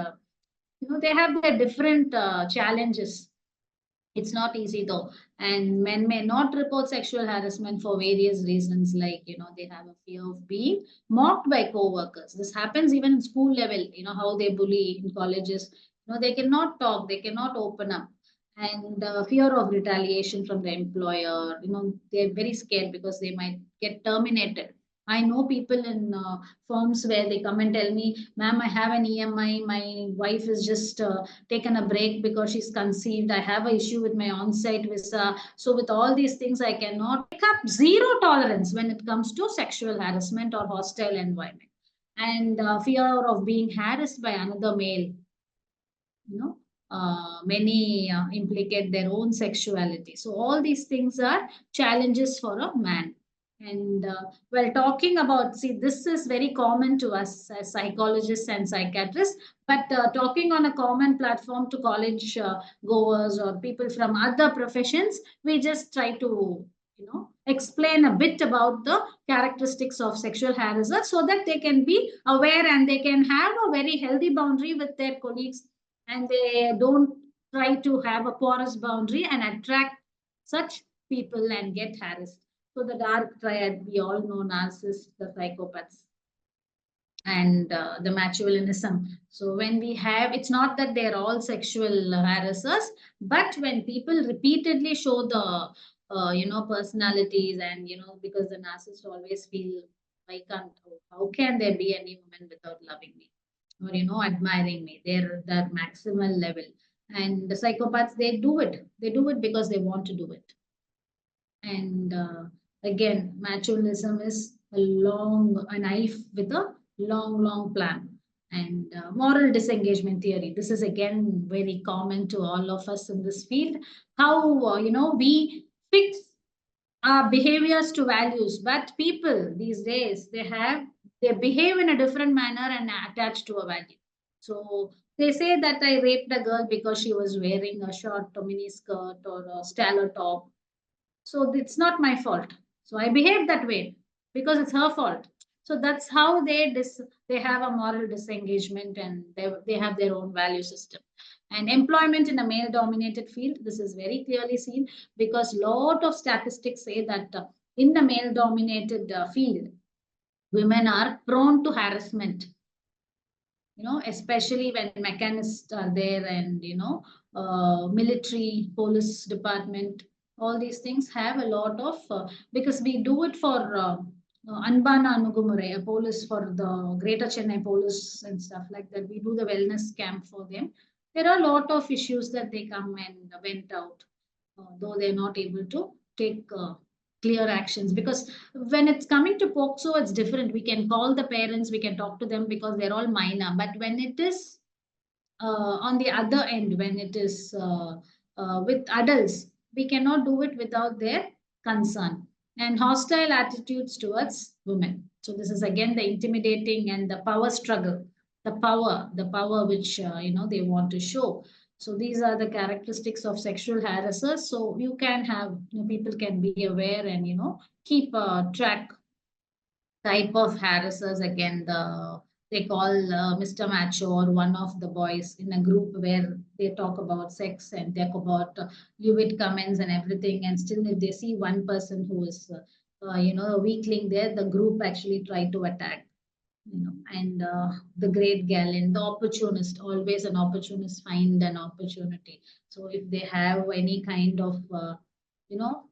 they have their different challenges. It's not easy though, and men may not report sexual harassment for various reasons, like they have a fear of being mocked by co-workers. This happens even in school level, how they bully in colleges. They cannot talk, they cannot open up, and fear of retaliation from the employer. They're very scared because they might get terminated. I know people in firms where they come and tell me, ma'am, I have an EMI, my wife is just taken a break because she's conceived, I have an issue with my on-site visa. So with all these things, I cannot pick up. Zero tolerance when it comes to sexual harassment or hostile environment, and fear of being harassed by another male. Many implicate their own sexuality. So all these things are challenges for a man. And while talking about, see, this is very common to us as psychologists and psychiatrists, but talking on a common platform to college goers or people from other professions, we just try to, explain a bit about the characteristics of sexual harassers, so that they can be aware and they can have a very healthy boundary with their colleagues, and they don't try to have a porous boundary and attract such people and get harassed. So the dark triad, we all know narcissists, the psychopaths, and the machiavellianism. So when we have, it's not that they're all sexual harassers, but when people repeatedly show the, personalities, and, because the narcissist always feel, how can there be any woman without loving me? Or, admiring me. They're that maximal level. And the psychopaths, they do it. They do it because they want to do it. And again, machiavellianism is a knife with a long plan. And moral disengagement theory. This is again very common to all of us in this field. How we fix behaviors to values, but people these days, they behave in a different manner and attach to a value. So they say that I raped a girl because she was wearing a short or mini skirt or a stellar top. So it's not my fault. So I behaved that way because it's her fault. So that's how they have a moral disengagement, and they have their own value system. And employment in a male dominated field, this is very clearly seen, because lot of statistics say that in the male dominated field, women are prone to harassment, especially when mechanists are there, and military, police department, all these things have a lot of, because we do it for Anbana Anugumurai, a police for the Greater Chennai police and stuff like that. We do the wellness camp for them. There are a lot of issues that they come and went out, though they're not able to take clear actions, because when it's coming to POCSO, it's different. We can call the parents, we can talk to them because they're all minor. But when it is on the other end, when it is with adults, we cannot do it without their consent. And hostile attitudes towards women. So this is again the intimidating and the power struggle, the power which they want to show. So these are the characteristics of sexual harassers. So you can have, people can be aware and keep track type of harassers. Again, they call Mr. Macho or one of the boys in a group where they talk about sex and talk about lewd comments and everything. And still, if they see one person who is, a weakling there, the group actually try to attack. And the great gallant, the opportunist, always an opportunist find an opportunity. So if they have any kind of,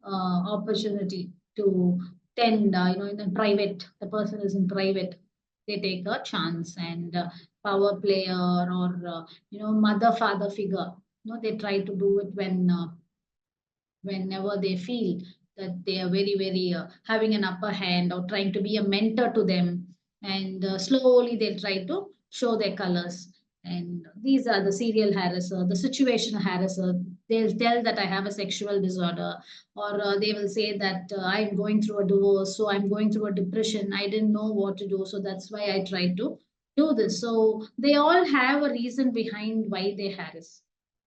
opportunity to tend, in private, the person is in private, they take a chance. And power player or, mother, father figure, they try to do it whenever they feel that they are very, very having an upper hand, or trying to be a mentor to them. And slowly they'll try to show their colors. And these are the serial harasser, the situational harasser. They'll tell that I have a sexual disorder, or they will say that I'm going through a divorce, so I'm going through a depression. I didn't know what to do, so that's why I tried to do this. So they all have a reason behind why they harass,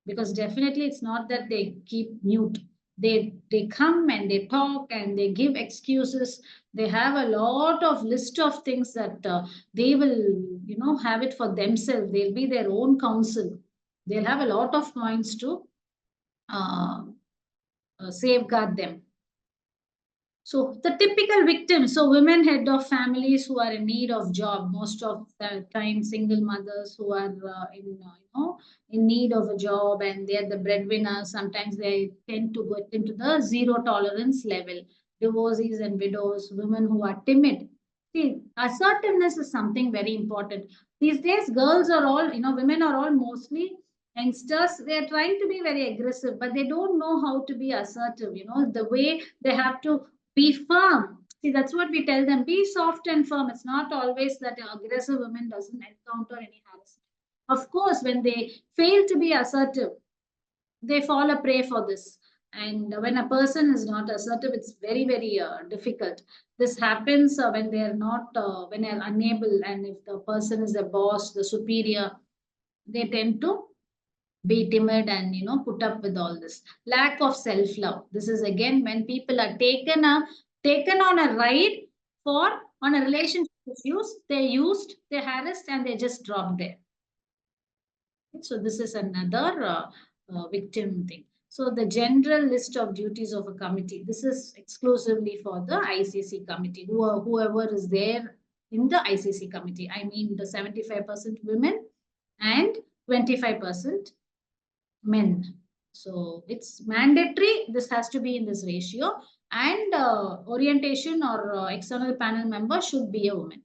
because definitely it's not that they keep mute. They come and they talk and they give excuses. They have a lot of list of things that they will have it for themselves. They'll be their own counsel. They'll have a lot of points to safeguard them. So the typical victims, so women head of families who are in need of job, most of the time single mothers who are in need of a job, and they're the breadwinners. Sometimes they tend to go into the zero tolerance level. Divorcees and widows, women who are timid. See, assertiveness is something very important. These days, girls are all, women are all mostly youngsters. They are trying to be very aggressive, but they don't know how to be assertive. The way they have to be firm. See, that's what we tell them. Be soft and firm. It's not always that an aggressive woman doesn't encounter any harassment. Of course, when they fail to be assertive, they fall a prey for this. And when a person is not assertive, it's very, very difficult. This happens when they are not, when they are unable, and if the person is the boss, the superior, they tend to be timid and put up with all this. Lack of self-love. This is again when people are taken on a ride on a relationship issues. They harassed, and they just dropped there. So this is another victim thing. So the general list of duties of a committee, this is exclusively for the ICC committee, whoever is there in the ICC committee. I mean the 75% women and 25% men. So it's mandatory. This has to be in this ratio, and orientation or external panel member should be a woman.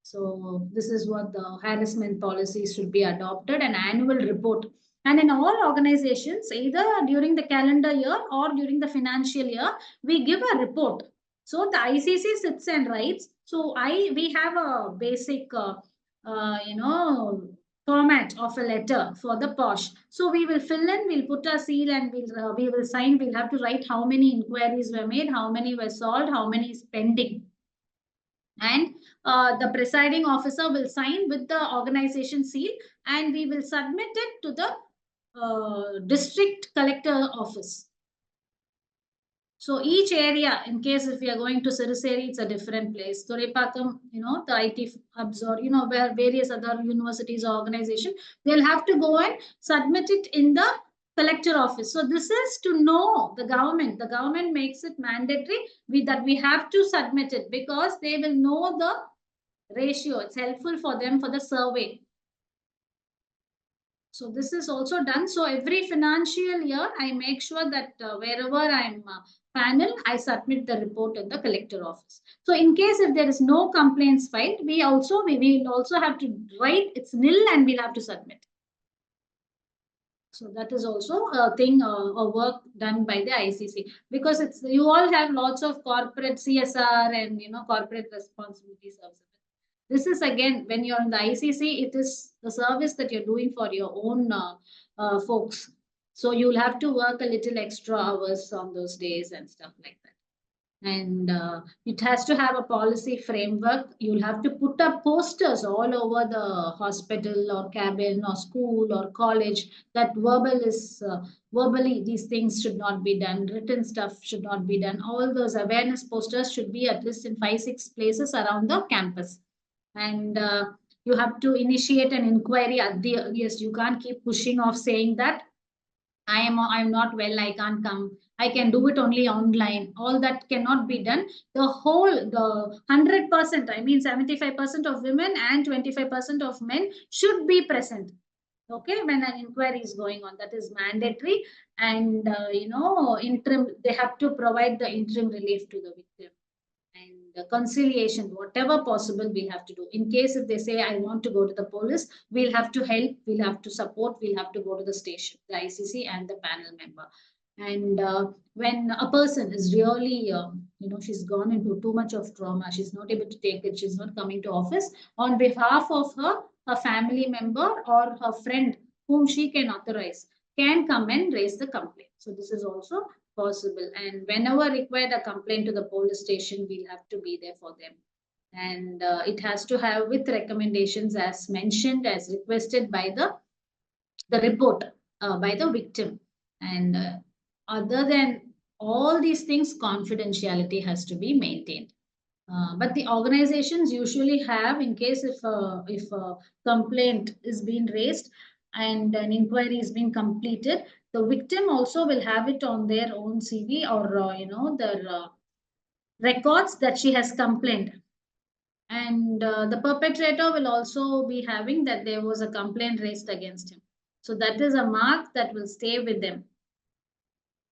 So this is what the harassment policies should be adopted, an annual report. And in all organizations, either during the calendar year or during the financial year, we give a report. So the ICC sits and writes. So we have a basic, format of a letter for the POSH. So we will fill in, we'll put a seal and we will sign. We'll have to write how many inquiries were made, how many were solved, how many is pending. And the presiding officer will sign with the organization seal, and we will submit it to the district collector office. So each area, in case if we are going to Siruseri, it's a different place. Thorepakam, the IT hubs, or, where various other universities or organization, they'll have to go and submit it in the collector office. So this is to know the government. The government makes it mandatory that we have to submit it, because they will know the ratio. It's helpful for them for the survey. So this is also done. So every financial year, I make sure that wherever I'm panel, I submit the report in the collector office. So in case if there is no complaints filed, we will also have to write it's nil and we'll have to submit. So that is also a thing, a work done by the ICC, because you all have lots of corporate CSR and corporate responsibility services. This is again, when you're in the ICC, it is the service that you're doing for your own folks. So you'll have to work a little extra hours on those days and stuff like that. And it has to have a policy framework. You'll have to put up posters all over the hospital or cabin or school or college that verbally these things should not be done. Written stuff should not be done. All those awareness posters should be at least in 5-6 places around the campus. And you have to initiate an inquiry at the earliest. You can't keep pushing off saying that I'm not well, I can't come, I can do it only online. All that cannot be done. The 100%, I mean 75% of women and 25% of men should be present. Okay, when an inquiry is going on, that is mandatory. And interim, they have to provide the interim relief to the victim. And the conciliation, whatever possible, we have to do. In case if they say, I want to go to the police, we'll have to help, we'll have to support, we'll have to go to the station, the ICC and the panel member. And when a person is really, she's gone into too much of trauma, she's not able to take it, she's not coming to office, on behalf of her family member or her friend whom she can authorize, can come and raise the complaint. So this is also possible. And whenever required a complaint to the police station, we'll have to be there for them. And it has to have with recommendations as mentioned, as requested by the report by the victim. And other than all these things, confidentiality has to be maintained. But the organizations usually have, in case if a complaint is being raised and an inquiry is being completed, the victim also will have it on their own CV or their records that she has complained. And the perpetrator will also be having that there was a complaint raised against him. So that is a mark that will stay with them.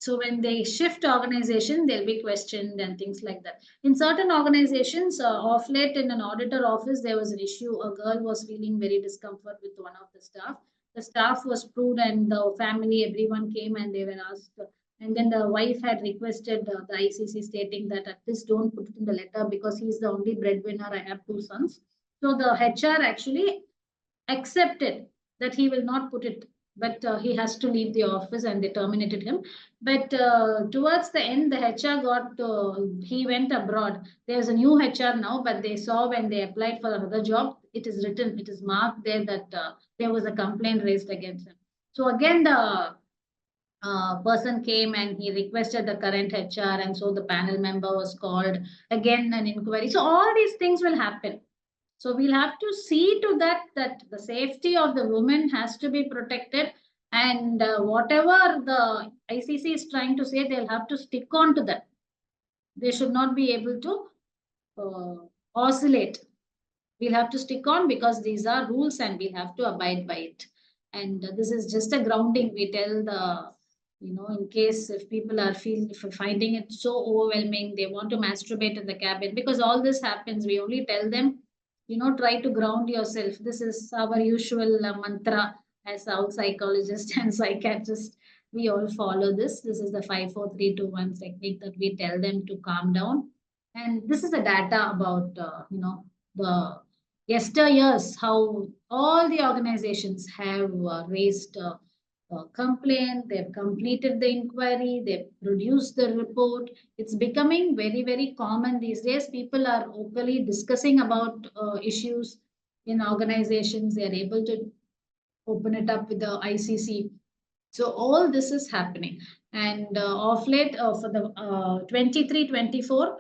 So when they shift organization, they'll be questioned and things like that. In certain organizations, of late in an auditor office, there was an issue. A girl was feeling very discomfort with one of the staff. The staff was proved and the family, everyone came and they were asked. And then the wife had requested the ICC stating that at least don't put it in the letter because he's the only breadwinner. I have 2 sons. So the HR actually accepted that he will not put it, but he has to leave the office and they terminated him. But towards the end, the HR he went abroad. There's a new HR now, but they saw when they applied for another job, it is written, it is marked there that there was a complaint raised against him. So again, the person came and he requested the current HR, and so the panel member was called, again an inquiry. So all these things will happen. So we'll have to see to that the safety of the woman has to be protected, and whatever the ICC is trying to say, they'll have to stick on to that. They should not be able to oscillate. We'll have to stick on because these are rules and we have to abide by it. And this is just a grounding. We tell the, in case if people are finding it so overwhelming, they want to masturbate in the cabin, because all this happens, we only tell them, try to ground yourself. This is our usual mantra as our psychologists and psychiatrists. We all follow this. This is the 5, 4, 3, 2, 1 technique that we tell them to calm down. And this is the data about, the yesteryears, how all the organizations have raised complaint, they've completed the inquiry, they've produced the report. It's becoming very, very common these days. People are openly discussing about issues in organizations. They are able to open it up with the ICC. So all this is happening. And of late, for the 23-24,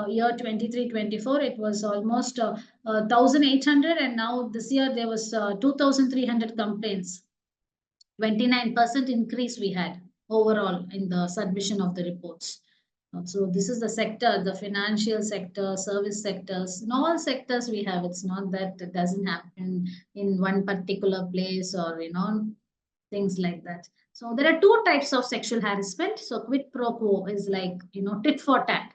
year 23-24, it was almost 1,800, and now this year there was 2,300 complaints. 29% increase we had overall in the submission of the reports. So this is the sector, the financial sector, service sectors, in all sectors we have. It's not that it doesn't happen in one particular place or, things like that. So there are two types of sexual harassment. So quid pro quo is like, tit for tat.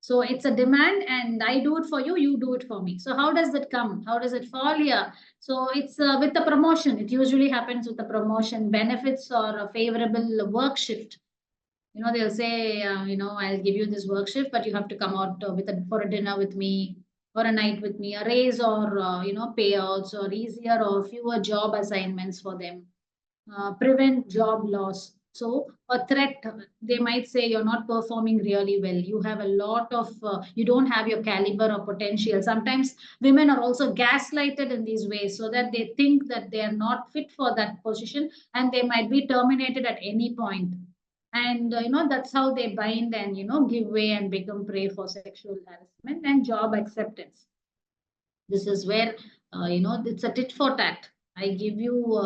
So it's a demand and I do it for you, you do it for me. So how does that come? How does it fall here? So it's with the promotion. It usually happens with the promotion, benefits or a favorable work shift. They'll say, I'll give you this work shift, but you have to come out for a dinner with me or a night with me, a raise or, payouts or easier or fewer job assignments for them, prevent job loss. So a threat, they might say you're not performing really well. You have a lot of, you don't have your caliber or potential. Sometimes women are also gaslighted in these ways so that they think that they are not fit for that position and they might be terminated at any point. And, that's how they bind and, give way and become prey for sexual harassment and job acceptance. This is where, it's a tit for tat. I give you,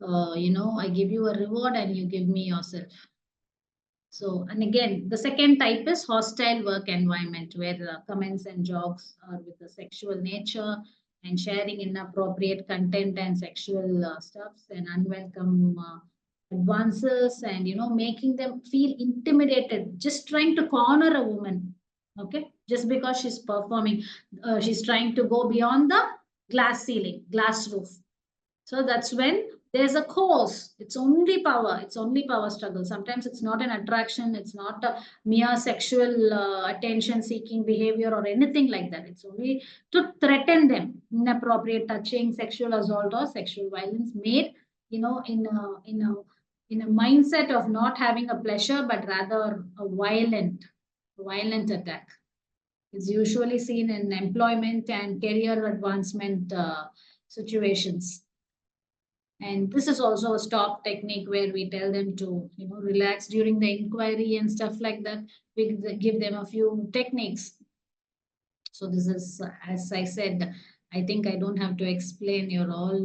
I give you a reward and you give me yourself. So, and again, the second type is hostile work environment where the comments and jokes are with the sexual nature and sharing inappropriate content and sexual stuffs and unwelcome advances and, making them feel intimidated, just trying to corner a woman. Okay, just because she's performing, she's trying to go beyond the glass ceiling, glass roof. So that's when there's a cause. It's only power. It's only power struggle. Sometimes it's not an attraction. It's not a mere sexual attention-seeking behavior or anything like that. It's only to threaten them. Inappropriate touching, sexual assault, or sexual violence made, in a mindset of not having a pleasure, but rather a violent attack. It's usually seen in employment and career advancement situations. And this is also a stop technique where we tell them to, relax during the inquiry and stuff like that. We give them a few techniques. So this is, as I said, I think I don't have to explain. You're all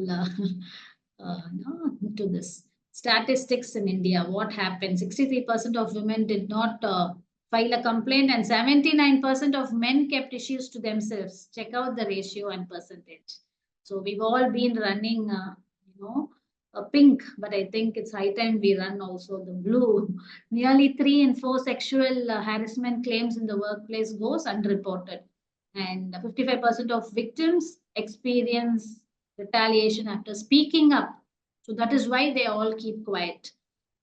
to this. Statistics in India, what happened? 63% of women did not file a complaint and 79% of men kept issues to themselves. Check out the ratio and percentage. So we've all been running, a pink, but I think it's high time we run also the blue. Nearly 3 in 4 sexual harassment claims in the workplace goes unreported. And 55% of victims experience retaliation after speaking up. So that is why they all keep quiet.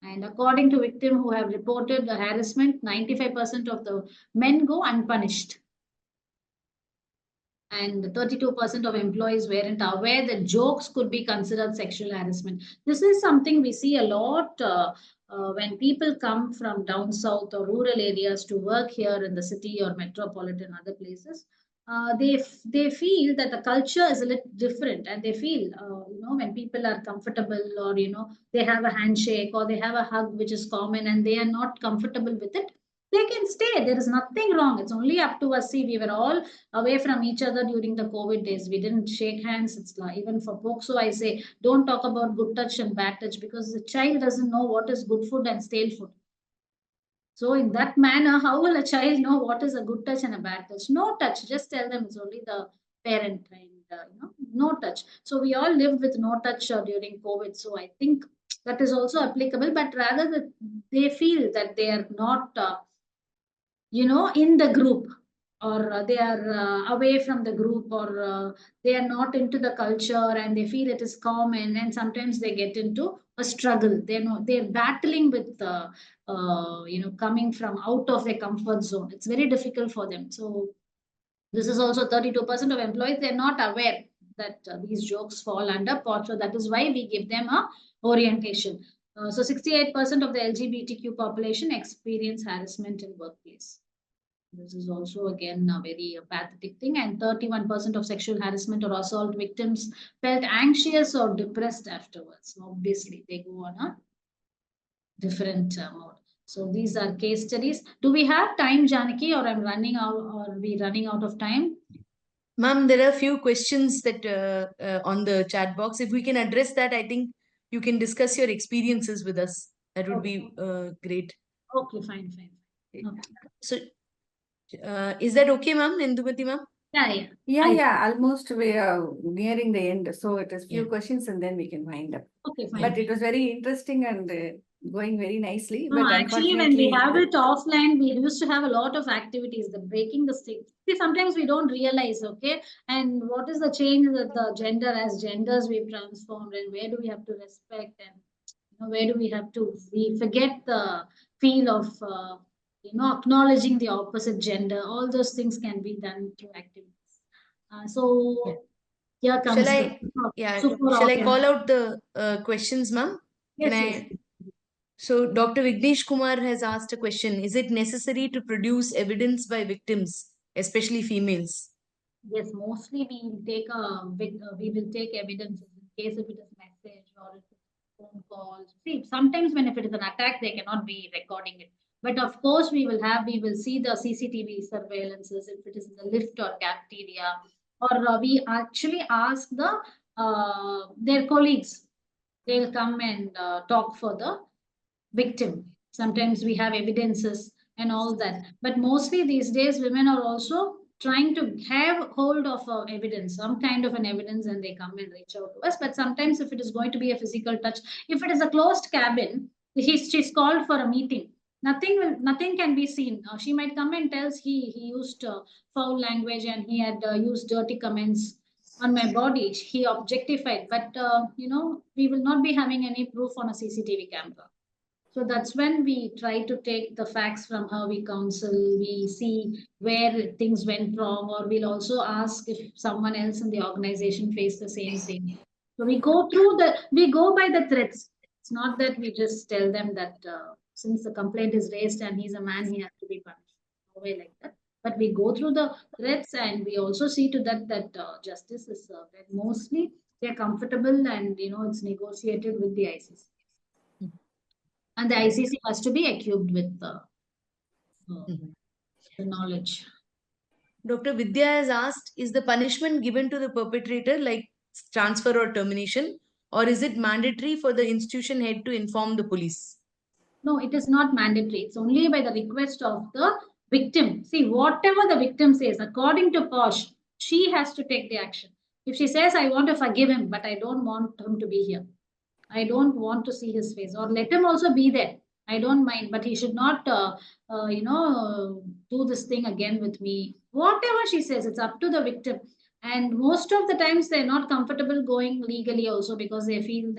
And according to victims who have reported the harassment, 95% of the men go unpunished. And 32% of employees weren't aware that jokes could be considered sexual harassment. This is something we see a lot when people come from down south or rural areas to work here in the city or metropolitan other places. They feel that the culture is a little different, and they feel, when people are comfortable or, they have a handshake or they have a hug, which is common, and they are not comfortable with it, they can stay. There is nothing wrong. It's only up to us. See, we were all away from each other during the COVID days. We didn't shake hands. It's like, even for POCSO, I say, don't talk about good touch and bad touch, because the child doesn't know what is good food and stale food. So in that manner, how will a child know what is a good touch and a bad touch? No touch. Just tell them it's only the parent and no touch. So we all lived with no touch during COVID. So I think that is also applicable, but rather that they feel that they are not, in the group, or they are away from the group, or they are not into the culture and they feel it is common, and sometimes they get into a struggle. They're battling with coming from out of their comfort zone. It's very difficult for them. So This is also 32% of employees. They're not aware that these jokes fall under POSH. So that is why we give them a orientation. So 68% of the LGBTQ population experience harassment in workplace. This is also again a very pathetic thing. And 31% of sexual harassment or assault victims felt anxious or depressed afterwards. So obviously, they go on a different mode. So these are case studies. Do we have time, Janaki, or I'm running out, or are we running out of time? Ma'am, there are a few questions that on the chat box. If we can address that, I think you can discuss your experiences with us. That would be great. Okay, fine. Okay. So, is that okay, ma'am? Indumati, ma'am? Yeah, almost we are nearing the end. So it is few Yeah. questions and then we can wind up. Okay, fine. But it was very interesting and going very nicely. No, But actually, when we unfortunately, have it offline, we used to have a lot of activities, the breaking the stick. See, sometimes we don't realize, okay, and what is the change with the gender as genders we've transformed, and where do we have to respect, and where do we have to, we forget the feel of, acknowledging the opposite gender. All those things can be done through activities. So here comes Shall I? Yeah. Shall I call out the questions, ma'am? Yes, Can yes. I? So, Dr. Vignesh Kumar has asked a question. Is it necessary to produce evidence by victims, especially females? Yes, mostly we will take evidence in case if it is message or if it's phone calls. See, sometimes when if it is an attack, they cannot be recording it. But of course, we will see the CCTV surveillances if it is in the lift or cafeteria, or we actually ask their colleagues. They'll come and talk for the victim. Sometimes we have evidences and all that. But mostly these days, women are also trying to have hold of evidence, some kind of an evidence, and they come and reach out to us. But sometimes if it is going to be a physical touch, if it is a closed cabin, she's called for a meeting. Nothing can be seen. She might come and tells he used foul language and he had used dirty comments on my body. He objectified, but we will not be having any proof on a CCTV camera. So that's when we try to take the facts from her, we counsel, we see where things went wrong, or we'll also ask if someone else in the organization faced the same thing. So we go by the threats. It's not that we just tell them that since the complaint is raised and he's a man, he has to be punished. No way like that. But we go through the threats and we also see to that justice is served. And mostly they're comfortable and it's negotiated with the ICC. And the ICC has to be equipped with the knowledge. Dr. Vidya has asked, is the punishment given to the perpetrator like transfer or termination, or is it mandatory for the institution head to inform the police? No, it is not mandatory. It's only by the request of the victim. See, whatever the victim says, according to POSH, she has to take the action. If she says, I want to forgive him, but I don't want him to be here. I don't want to see his face, or let him also be there. I don't mind, but he should not, do this thing again with me. Whatever she says, it's up to the victim. And most of the times they're not comfortable going legally also because they feel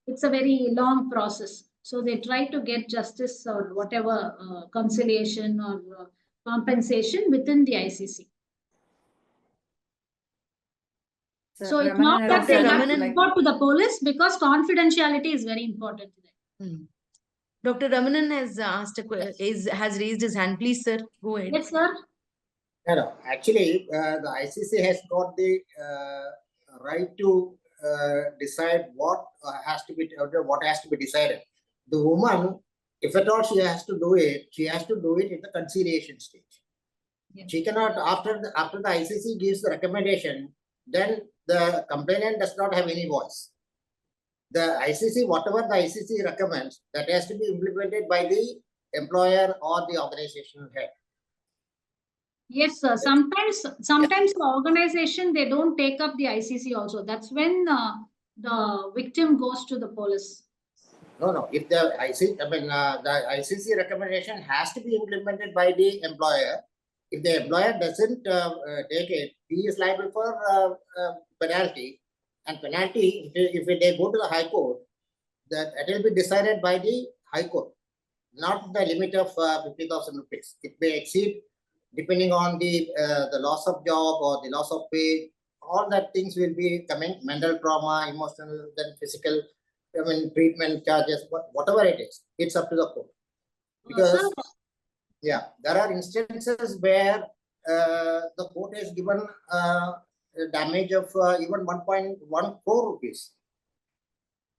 it's a very long process. So they try to get justice or whatever conciliation or compensation within the ICC. So it's not that they have to report to the police because confidentiality is very important to them. Dr. Ramanan has asked has raised his hand. Please, sir, go ahead. Yes, sir. No. Actually, the ICC has got the right to decide what has to be decided. The woman, if at all she has to do it, she has to do it in the conciliation stage. Yeah. She cannot after the ICC gives the recommendation, then the complainant does not have any voice. The ICC, whatever the ICC recommends, that has to be implemented by the employer or the organization head. Yes, sir. Sometimes the organization, they don't take up the ICC also. That's when the victim goes to the police. No. If the ICC recommendation has to be implemented by the employer. If the employer doesn't take it, he is liable for penalty. And penalty, if they go to the High Court, that it will be decided by the High Court, not the limit of 50,000 rupees. It may exceed depending on the loss of job or the loss of pay, all that things will be coming, mental trauma, emotional, then physical, treatment charges, whatever it is, it's up to the court. Because, yeah, there are instances where the court has given a damage of even 1.1 crore rupees.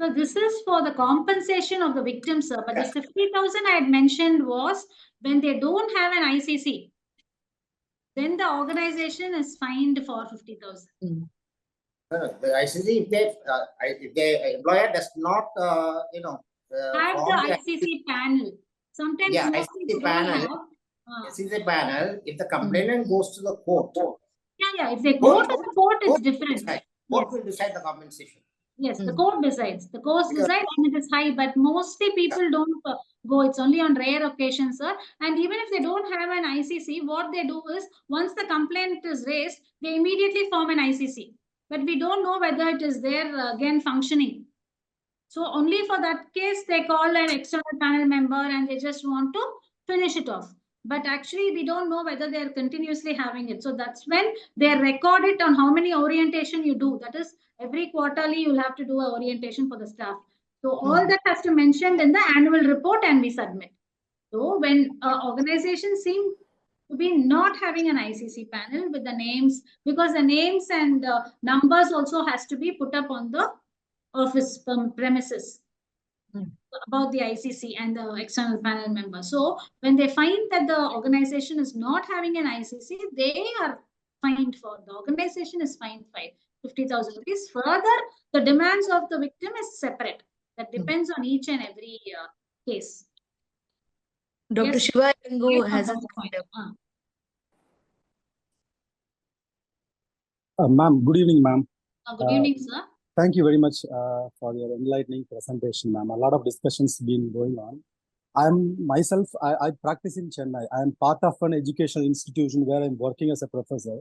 So this is for the compensation of the victim, sir. But this 50,000 I had mentioned was when they don't have an ICC, then the organization is fined for 50,000. The ICC, if the employer does not, Have form the ICC panel. Sometimes Yeah, most ICC people panel. have. ICC panel, if the complainant goes to the court, Yeah. If they go to the court, it's different. court will decide the compensation. Yes, the court decides. The court decides and it is high, but mostly people don't go. It's only on rare occasions, sir. And even if they don't have an ICC, what they do is once the complaint is raised, they immediately form an ICC. But we don't know whether it is there again functioning. So only for that case, they call an external panel member and they just want to finish it off. But actually, we don't know whether they're continuously having it. So that's when they record it on how many orientation you do. That is, every quarterly, you'll have to do an orientation for the staff. So all that has to be mentioned in the annual report and we submit. So when organizations seem to be not having an ICC panel with the names, because the names and numbers also has to be put up on the office premises about the ICC and the external panel member. So when they find that the organization is not having an ICC, they are fined for, the organization is fined 50,000 rupees. Further, the demands of the victim is separate. That depends on each and every case. Dr. Yes. Shiva Yango Yes, has a Dr. point of Ma'am, good evening, ma'am. good evening, sir. Thank you very much for your enlightening presentation, ma'am. A lot of discussions been going on. I practice in Chennai. I am part of an educational institution where I'm working as a professor.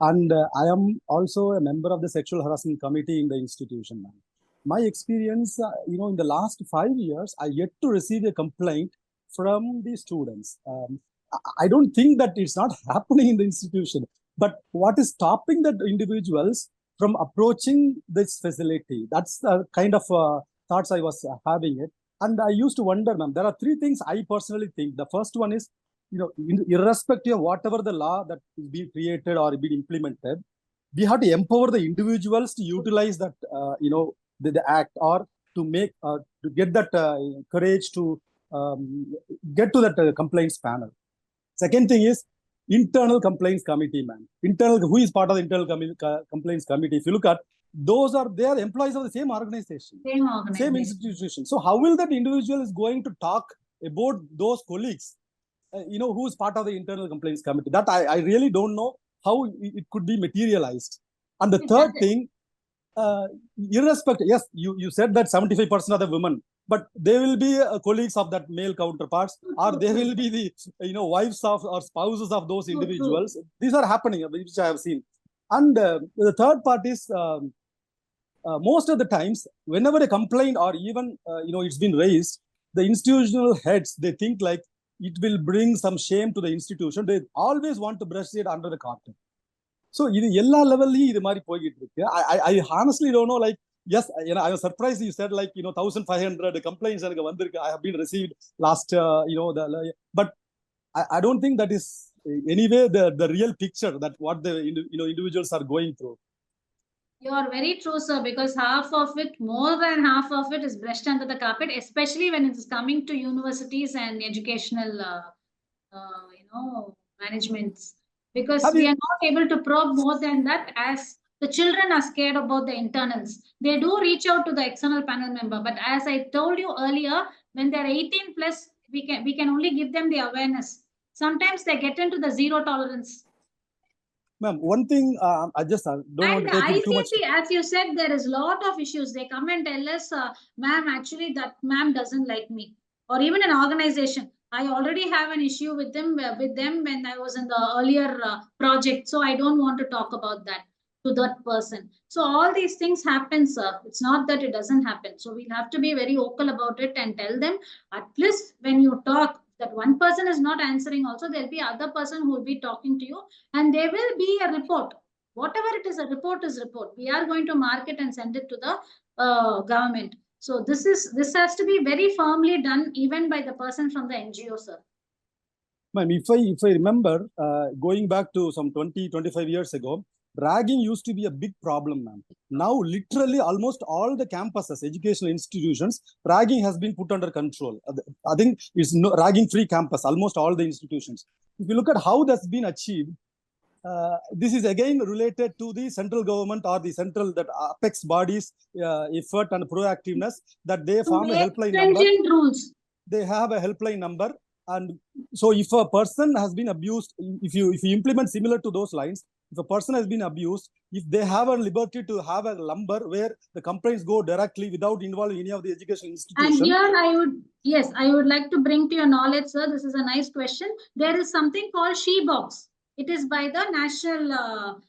And I am also a member of the sexual harassment committee in the institution, ma'am. My experience, in the last 5 years, I yet to receive a complaint from the students. I don't think that it's not happening in the institution, but what is stopping the individuals from approaching this facility? That's the kind of thoughts I was having it. And I used to wonder, ma'am, there are 3 things I personally think. The first one is, irrespective of whatever the law that is being created or being implemented, we have to empower the individuals to utilize that, the act, or to make, to get that courage to get to that complaints panel. Second thing is internal complaints committee, man. Who is part of the internal complaints committee? If you look at, they are employees of the same organization. Same institution. So how will that individual is going to talk about those colleagues, who is part of the internal complaints committee? That I really don't know how it could be materialized. And the third thing, irrespective, yes, you said that 75% of the women, but they will be colleagues of that male counterparts, or they will be the wives of or spouses of those individuals. These are happening, which I have seen. And the third part is, most of the times, whenever a complaint or even it's been raised, the institutional heads, they think like it will bring some shame to the institution. They always want to brush it under the carpet. So எல்லா லெவல்லையும் இது மாதிரி போய்கிட்டு இருக்கு. I honestly don't know, like, yes, I was surprised you said like 1,500 complaints எனக்கு வந்திருக்கு. I have been received last but I don't think that is anyway the real picture that what the individuals are going through. You are very true, sir, because half of it, more than half of it, is brushed under the carpet, especially when it is coming to universities and educational managements. Because we are not able to probe more than that, as the children are scared about the internals. They do reach out to the external panel member, but as I told you earlier, when they're 18 plus, we can only give them the awareness. Sometimes they get into the zero tolerance. Ma'am, one thing I just don't want to take you too much. As you said, there is a lot of issues. They come and tell us, ma'am, actually that ma'am doesn't like me. Or even an organization. I already have an issue with them when I was in the earlier project. So I don't want to talk about that to that person. So all these things happen, sir. It's not that it doesn't happen. So we'll have to be very vocal about it and tell them, at least when you talk, that one person is not answering also, there'll be other person who will be talking to you, and there will be a report. Whatever it is, a report is report. We are going to mark it and send it to the government. So this has to be very firmly done even by the person from the NGO, sir. Ma'am, if I remember, going back to some 20-25 years ago, ragging used to be a big problem, ma'am. Now, literally, almost all the campuses, educational institutions, ragging has been put under control. I think it's no ragging-free campus, almost all the institutions. If you look at how that's been achieved, this is again related to the central government or the central that apex bodies effort and proactiveness that they form a helpline number. Rules. They have a helpline number. And so if a person has been abused, if you implement similar to those lines, if a person has been abused, if they have a liberty to have a number where the complaints go directly without involving any of the educational institutions. And here I would like to bring to your knowledge, sir, this is a nice question. There is something called SHE-Box. It is by the National,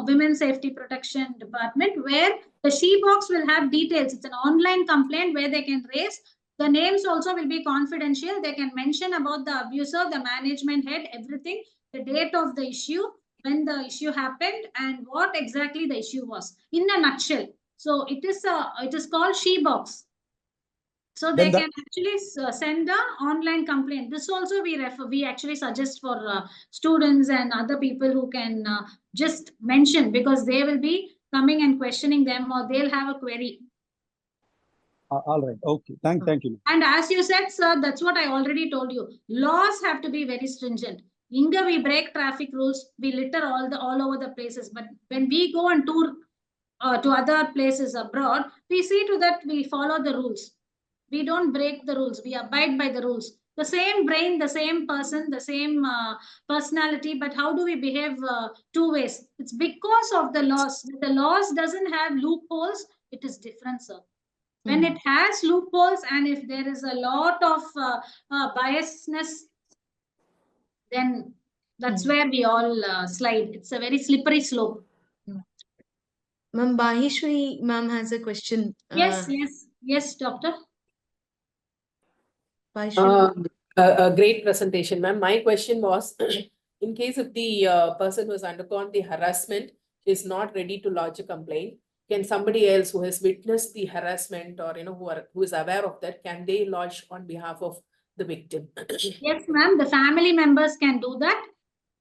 Women's Safety Protection Department, where the SHE-Box will have details. It's an online complaint where they can raise. The names also will be confidential. They can mention about the abuser, the management head, everything, the date of the issue, when the issue happened, and what exactly the issue was in a nutshell. So it is called SHE-Box. So they can actually send the online complaint. This also we actually suggest for students and other people who can just mention, because they will be coming and questioning them, or they'll have a query. All right. Okay. Thank you. And as you said, sir, that's what I already told you. Laws have to be very stringent. India, we break traffic rules. We litter all over the places. But when we go on tour to other places abroad, we see to that we follow the rules. We don't break the rules. We abide by the rules. The same brain, the same person, the same personality. But how do we behave two ways? It's because of the laws. The laws doesn't have loopholes. It is different, sir. When it has loopholes, and if there is a lot of biasness, then that's where we all slide. It's a very slippery slope. Ma'am, Bahishri ma'am has a question. Yes, doctor. A great presentation, ma'am. My question was, in case if the person who has undergone the harassment is not ready to lodge a complaint, can somebody else who has witnessed the harassment or who is aware of that, can they lodge on behalf of the victim? Yes, ma'am. The family members can do that,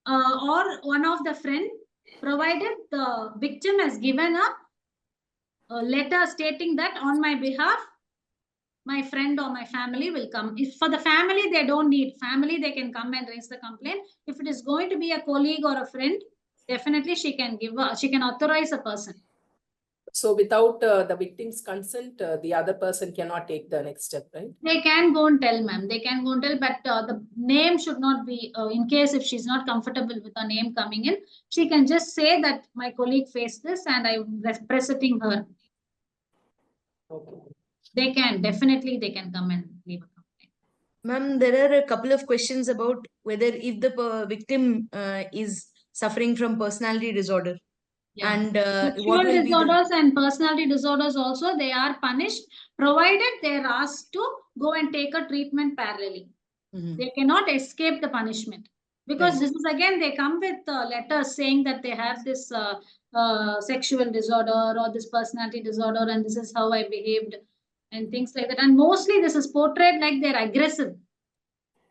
or one of the friend, provided the victim has given a letter stating that on my behalf, my friend or my family will come. If for the family, they don't need family, they can come and raise the complaint. If it is going to be a colleague or a friend, definitely she can authorize a person. So without the victim's consent, the other person cannot take the next step, right? They can go and tell, ma'am. They can go and tell, but the name should not be, in case if she's not comfortable with a name coming in, she can just say that my colleague faced this and I'm representing her. Okay. They can, definitely they can come and leave a complaint. Ma'am, there are a couple of questions about whether if the victim is suffering from personality disorder. Yeah. And sexual disorders and personality disorders also, they are punished, provided they are asked to go and take a treatment parallelly. They cannot escape the punishment, because this is again, they come with letters saying that they have this sexual disorder or this personality disorder, and this is how I behaved and things like that. And mostly this is portrayed like they're aggressive.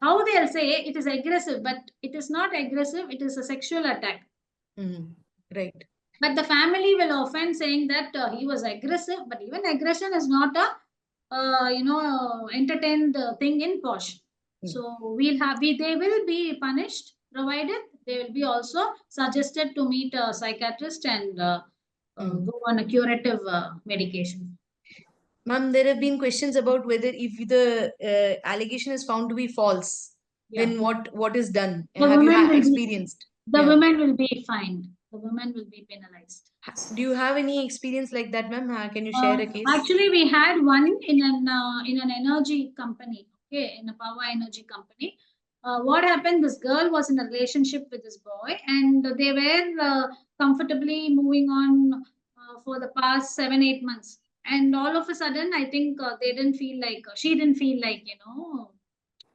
How they'll say it is aggressive, but it is not aggressive, it is a sexual attack. Right. But the family will often saying that he was aggressive, but even aggression is not a entertained thing in POSH. So they will be punished, provided they will be also suggested to meet a psychiatrist and go on a curative medication. Ma'am, there have been questions about whether if the allegation is found to be false, then what is done? Have you experienced? The women will be fined. The women will be penalized. Do you have any experience like that, ma'am? Can you share a case? Actually, we had one in an energy company, in a power energy company. What happened? This girl was in a relationship with this boy, and they were comfortably moving on for the past 7-8 months. And all of a sudden, I think she didn't feel like,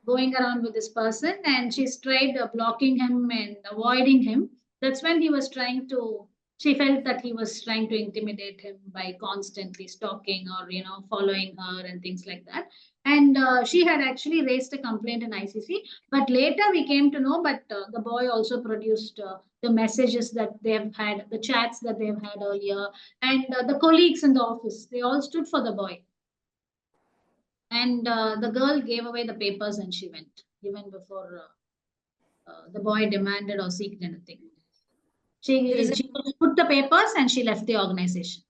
going around with this person, and she's tried blocking him and avoiding him. That's when he was trying to, she felt that he was trying to intimidate him by constantly stalking or, following her and things like that. And she had actually raised a complaint in ICC, but later we came to know, but the boy also produced the messages that they have had, the chats that they have had earlier, and the colleagues in the office, they all stood for the boy. And the girl gave away the papers and she went, even before the boy demanded or seeked anything. She put the papers and she left the organization.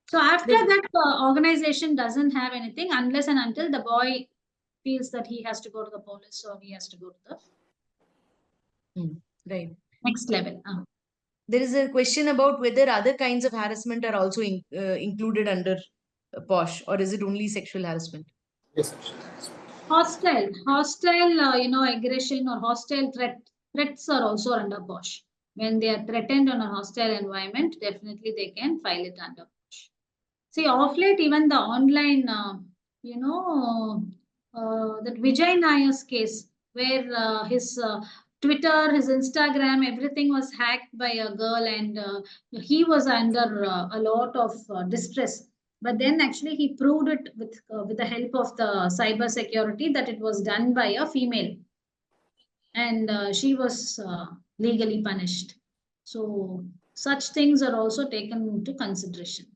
So after that, organization doesn't have anything unless and until the boy feels that he has to go to the police or he has to go to the Right. next level. There is a question about whether other kinds of harassment are also included under POSH, or is it only sexual harassment? Yes, Hostile, aggression or hostile threats are also under POSH. When they are threatened in a hostile environment, definitely they can file it under POSH. See, of late, even the online, that Vijay Nayar's case, where his Twitter, his Instagram, everything was hacked by a girl, and he was under a lot of distress. But then actually he proved it with the help of the cyber security that it was done by a female, and she was legally punished. So such things are also taken into consideration.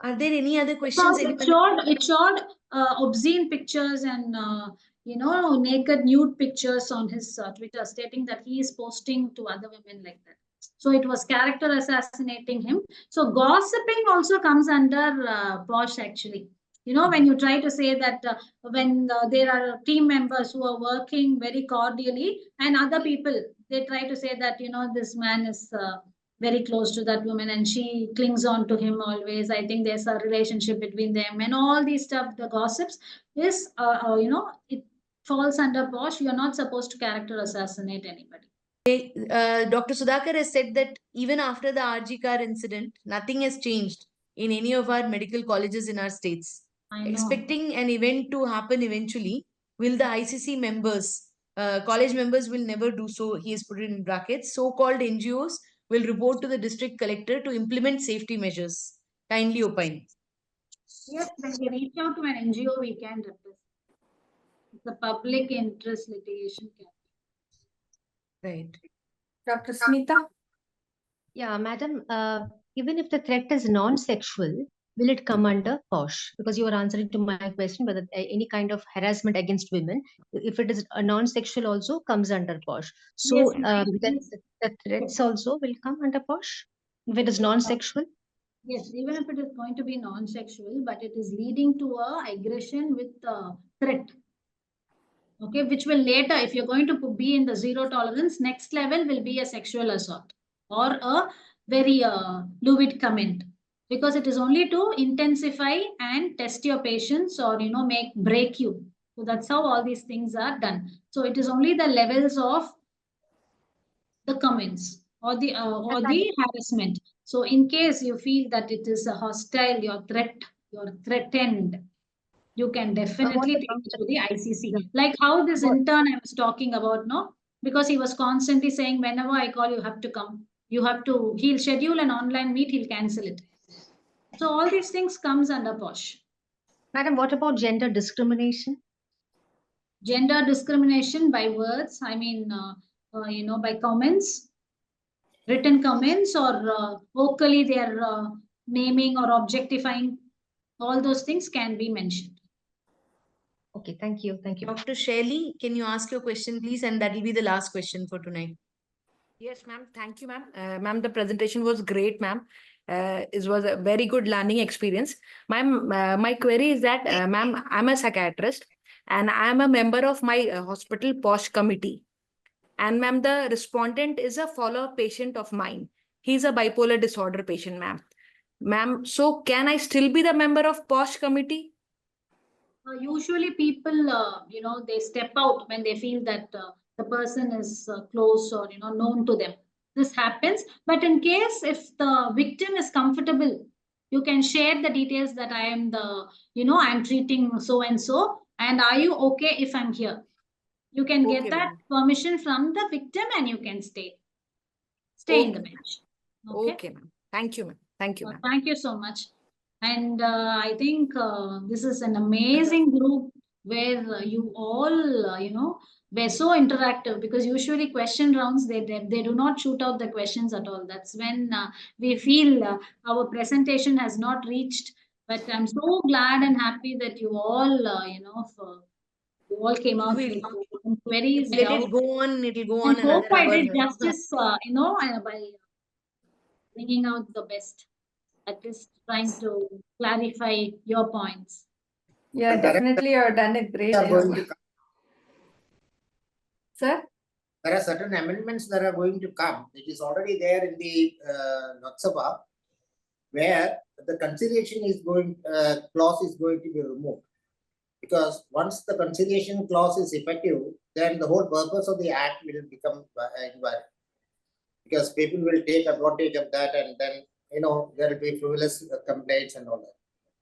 Are there any other questions? It showed obscene pictures and naked nude pictures on his Twitter, stating that he is posting to other women like that. So it was character assassinating him. So gossiping also comes under POSH actually. When you try to say that when there are team members who are working very cordially and other people, they try to say that, this man is very close to that woman and she clings on to him always. I think there's a relationship between them and all these stuff, the gossips is, it falls under POSH. You're not supposed to character assassinate anybody. Dr. Sudhakar has said that even after the RG car incident, nothing has changed in any of our medical colleges in our states. Expecting an event to happen eventually, will the ICC members, college members will never do so, he has put it in brackets, so-called NGOs will report to the district collector to implement safety measures. Kindly opine. Yes, when we reach out to an NGO, we can represent. It's a public interest litigation. Right. Dr. Smita? Yeah, madam, even if the threat is non-sexual, will it come under POSH? Because you are answering to my question whether any kind of harassment against women, if it is a non-sexual also comes under POSH. So Yes, the threats also will come under POSH if it is non-sexual? Yes, even if it is going to be non-sexual, but it is leading to a aggression with threat. Okay, which will later, if you're going to be in the zero tolerance, next level will be a sexual assault or a very lewd comment, because it is only to intensify and test your patience or break you. So that's how all these things are done. So it is only the levels of the comments or the harassment. So in case you feel that it is a hostile, you're threatened, you can definitely take it to the ICC. Like how this intern I was talking about, no? Because he was constantly saying, whenever I call, you have to come. He'll schedule an online meet, he'll cancel it. So all these things comes under POSH. Madam, what about gender discrimination? Gender discrimination by words, by comments, written comments, or vocally they are naming or objectifying, all those things can be mentioned. Okay, thank you. Thank you. Dr. Shelley, can you ask your question, please? And that will be the last question for tonight. Yes, ma'am. Thank you, ma'am. Ma'am, the presentation was great, ma'am. It was a very good learning experience. Ma'am, my query is that, ma'am, I'm a psychiatrist and I'm a member of my hospital POSH committee. And ma'am, the respondent is a follow-up patient of mine. He's a bipolar disorder patient, ma'am. Ma'am, so can I still be the member of POSH committee? Usually people, they step out when they feel that the person is close or, known to them. This happens. But in case if the victim is comfortable, you can share the details that I am I'm treating so and so. And are you okay if I'm here? You can get Okay, that ma'am. permission from the victim and you can stay in the Okay. bench. Okay, ma'am. Thank you, ma'am. Thank you, ma'am. Thank you so much. And I think this is an amazing group where you all, were so interactive, because usually question rounds, they do not shoot out the questions at all. That's when we feel our presentation has not reached. But I'm so glad and happy that you all, you all came out with some queries. Let it go on. It'll go And on hope another I hour. did justice, by bringing out the best, at least trying to clarify your points. Yeah, definitely you have done a great Are going job. to come. Sir? There are certain amendments that are going to come. It is already there in the Lok Sabha, where the conciliation is going clause is going to be removed. Because once the conciliation clause is effective, then the whole purpose of the act will become invalid. Because people will take advantage of that, and then there will be frivolous complaints and all that.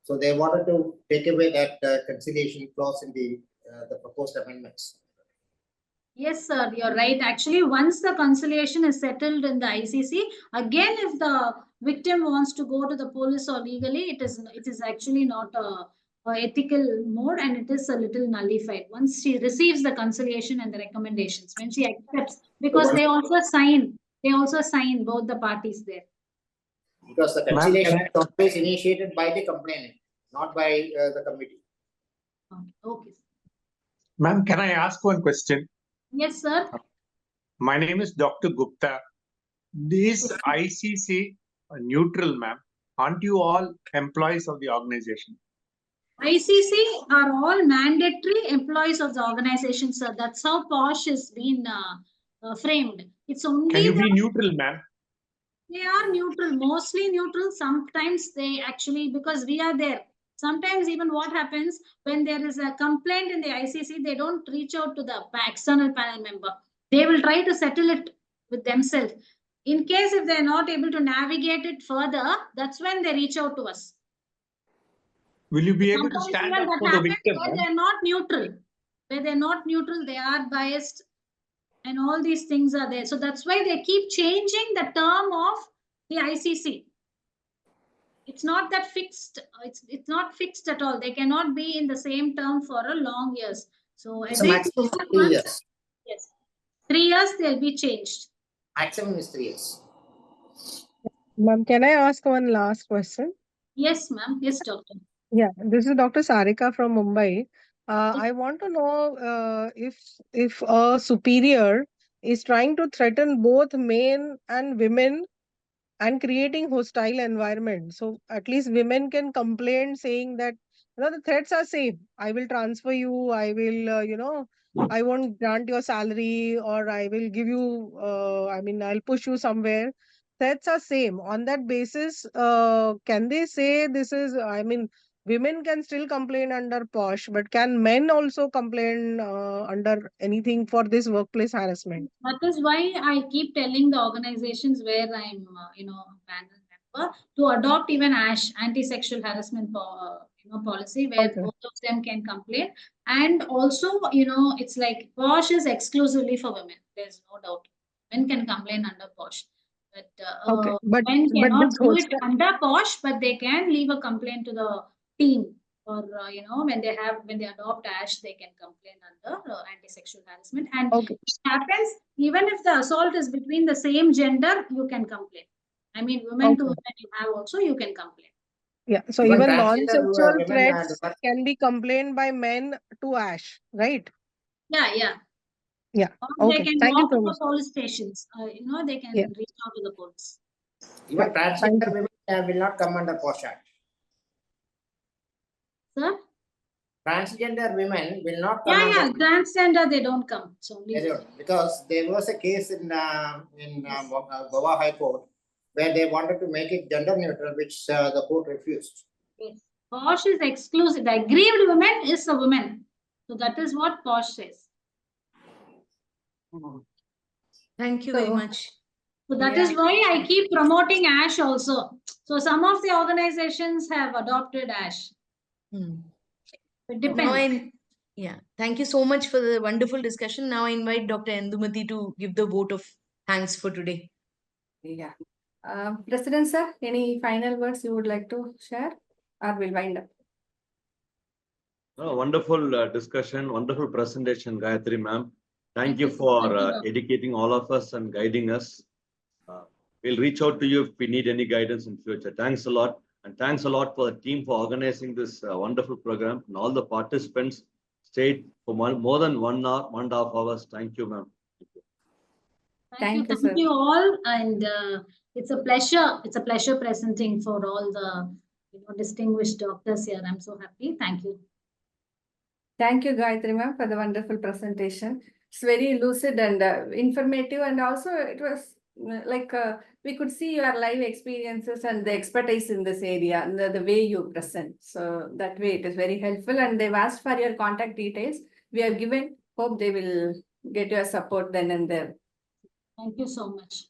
So they wanted to take away that conciliation clause in the proposed amendments. Yes, sir, you're right. Actually, once the conciliation is settled in the ICC, again, if the victim wants to go to the police or legally, it is actually not a ethical mode, and it is a little nullified once she receives the conciliation and the recommendations, when she accepts, because they also sign both the parties there. Because the conciliation is always initiated by the complainant, not by the committee. Okay. Ma'am, can I ask one question? Yes, sir. My name is Dr. Gupta. Is ICC neutral, ma'am? Aren't you all employees of the organization? ICC are all mandatory employees of the organization, sir. That's how POSH has been framed. It's only Can you be neutral, ma'am? They are neutral, mostly neutral. Sometimes they actually, because we are there. Sometimes even what happens when there is a complaint in the ICC, they don't reach out to the external panel member. They will try to settle it with themselves. In case if they're not able to navigate it further, that's when they reach out to us. Will you be able to stand up for the victim? When they're not neutral. Where they're not neutral, they are biased. And all these things are there. So that's why they keep changing the term of the ICC. It's not that fixed. It's not fixed at all. They cannot be in the same term for a long years. So It's a maximum of 3 years. Yes. 3 years they'll be changed. Maximum is 3 years. Ma'am, can I ask one last question? Yes, ma'am. Yes, doctor. Yeah, this is Dr. Sarika from Mumbai. I want to know if a superior is trying to threaten both men and women and creating hostile environment. So at least women can complain saying that, the threats are same. I will transfer you. I will, I won't grant your salary, or I will give you, I'll push you somewhere. Threats are same. On that basis, can they say this is, women can still complain under POSH, but can men also complain under anything for this workplace harassment? That is why I keep telling the organizations where I'm, panel member, to adopt even ASH, anti-sexual harassment, policy, where both of them can complain. And also, it's like POSH is exclusively for women. There's no doubt. Men can complain under POSH. But men cannot do it under POSH, but they can leave a complaint to the team. Or when they adopt ASH, they can complain under anti-sexual harassment. And it happens even if the assault is between the same gender, you can complain. Women to women you have also, you can complain. Yeah, so even non-sexual threats can be complained by men to ASH, right? Yeah. Or they can walk to the police stations. They can reach out to the police. Even transgender women will not come under POSH Act. Sir? Transgender women will not come under. Transgender, they don't come. So they don't, because there was a case in Goa High Court where they wanted to make it gender neutral, which the court refused. Yes. POSH is exclusive. The aggrieved woman is a woman. So that is what POSH says. Thank you very much. So that is why I keep promoting ASH also. So some of the organizations have adopted ASH. It depends. Yeah, thank you so much for the wonderful discussion. Now I invite Dr. Indumati to give the vote of thanks for today. Yeah. President sir, any final words you would like to share, or we'll wind up? Wonderful discussion, wonderful presentation, Gayathri ma'am. Thank you for educating all of us and guiding us. We'll reach out to you if we need any guidance in future. Thanks a lot. And thanks a lot for the team for organizing this wonderful program, and all the participants stayed for more than 1 hour, 1.5 hours. Thank you, ma'am. Thank you, sir. Thank you all, and it's a pleasure. It's a pleasure presenting for all the distinguished doctors here. I'm so happy. Thank you. Thank you, Gayathri ma'am, for the wonderful presentation. It's very lucid and informative, and also it was we could see your live experiences and the expertise in this area and the way you present. So that way it is very helpful, and they've asked for your contact details. We have given. Hope they will get your support then and there. Thank you so much.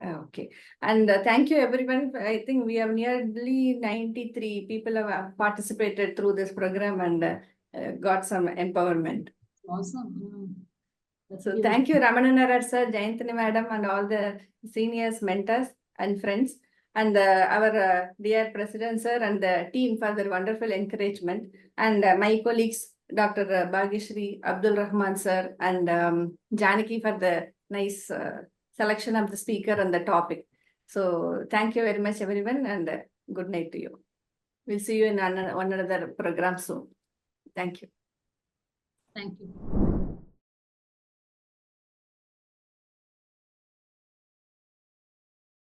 Okay, and thank you everyone. I think we have nearly 93 people have participated through this program and got some empowerment. Awesome. So thank you, Ramananarar sir, Jayantini madam, and all the seniors, mentors, and friends, and our dear president sir and the team for their wonderful encouragement, and my colleagues, Dr. Bhagyashree, Abdul Rahman sir, and Janaki for the nice selection of the speaker and the topic. So thank you very much, everyone, and good night to you. We'll see you in one another program soon. Thank you. Thank you.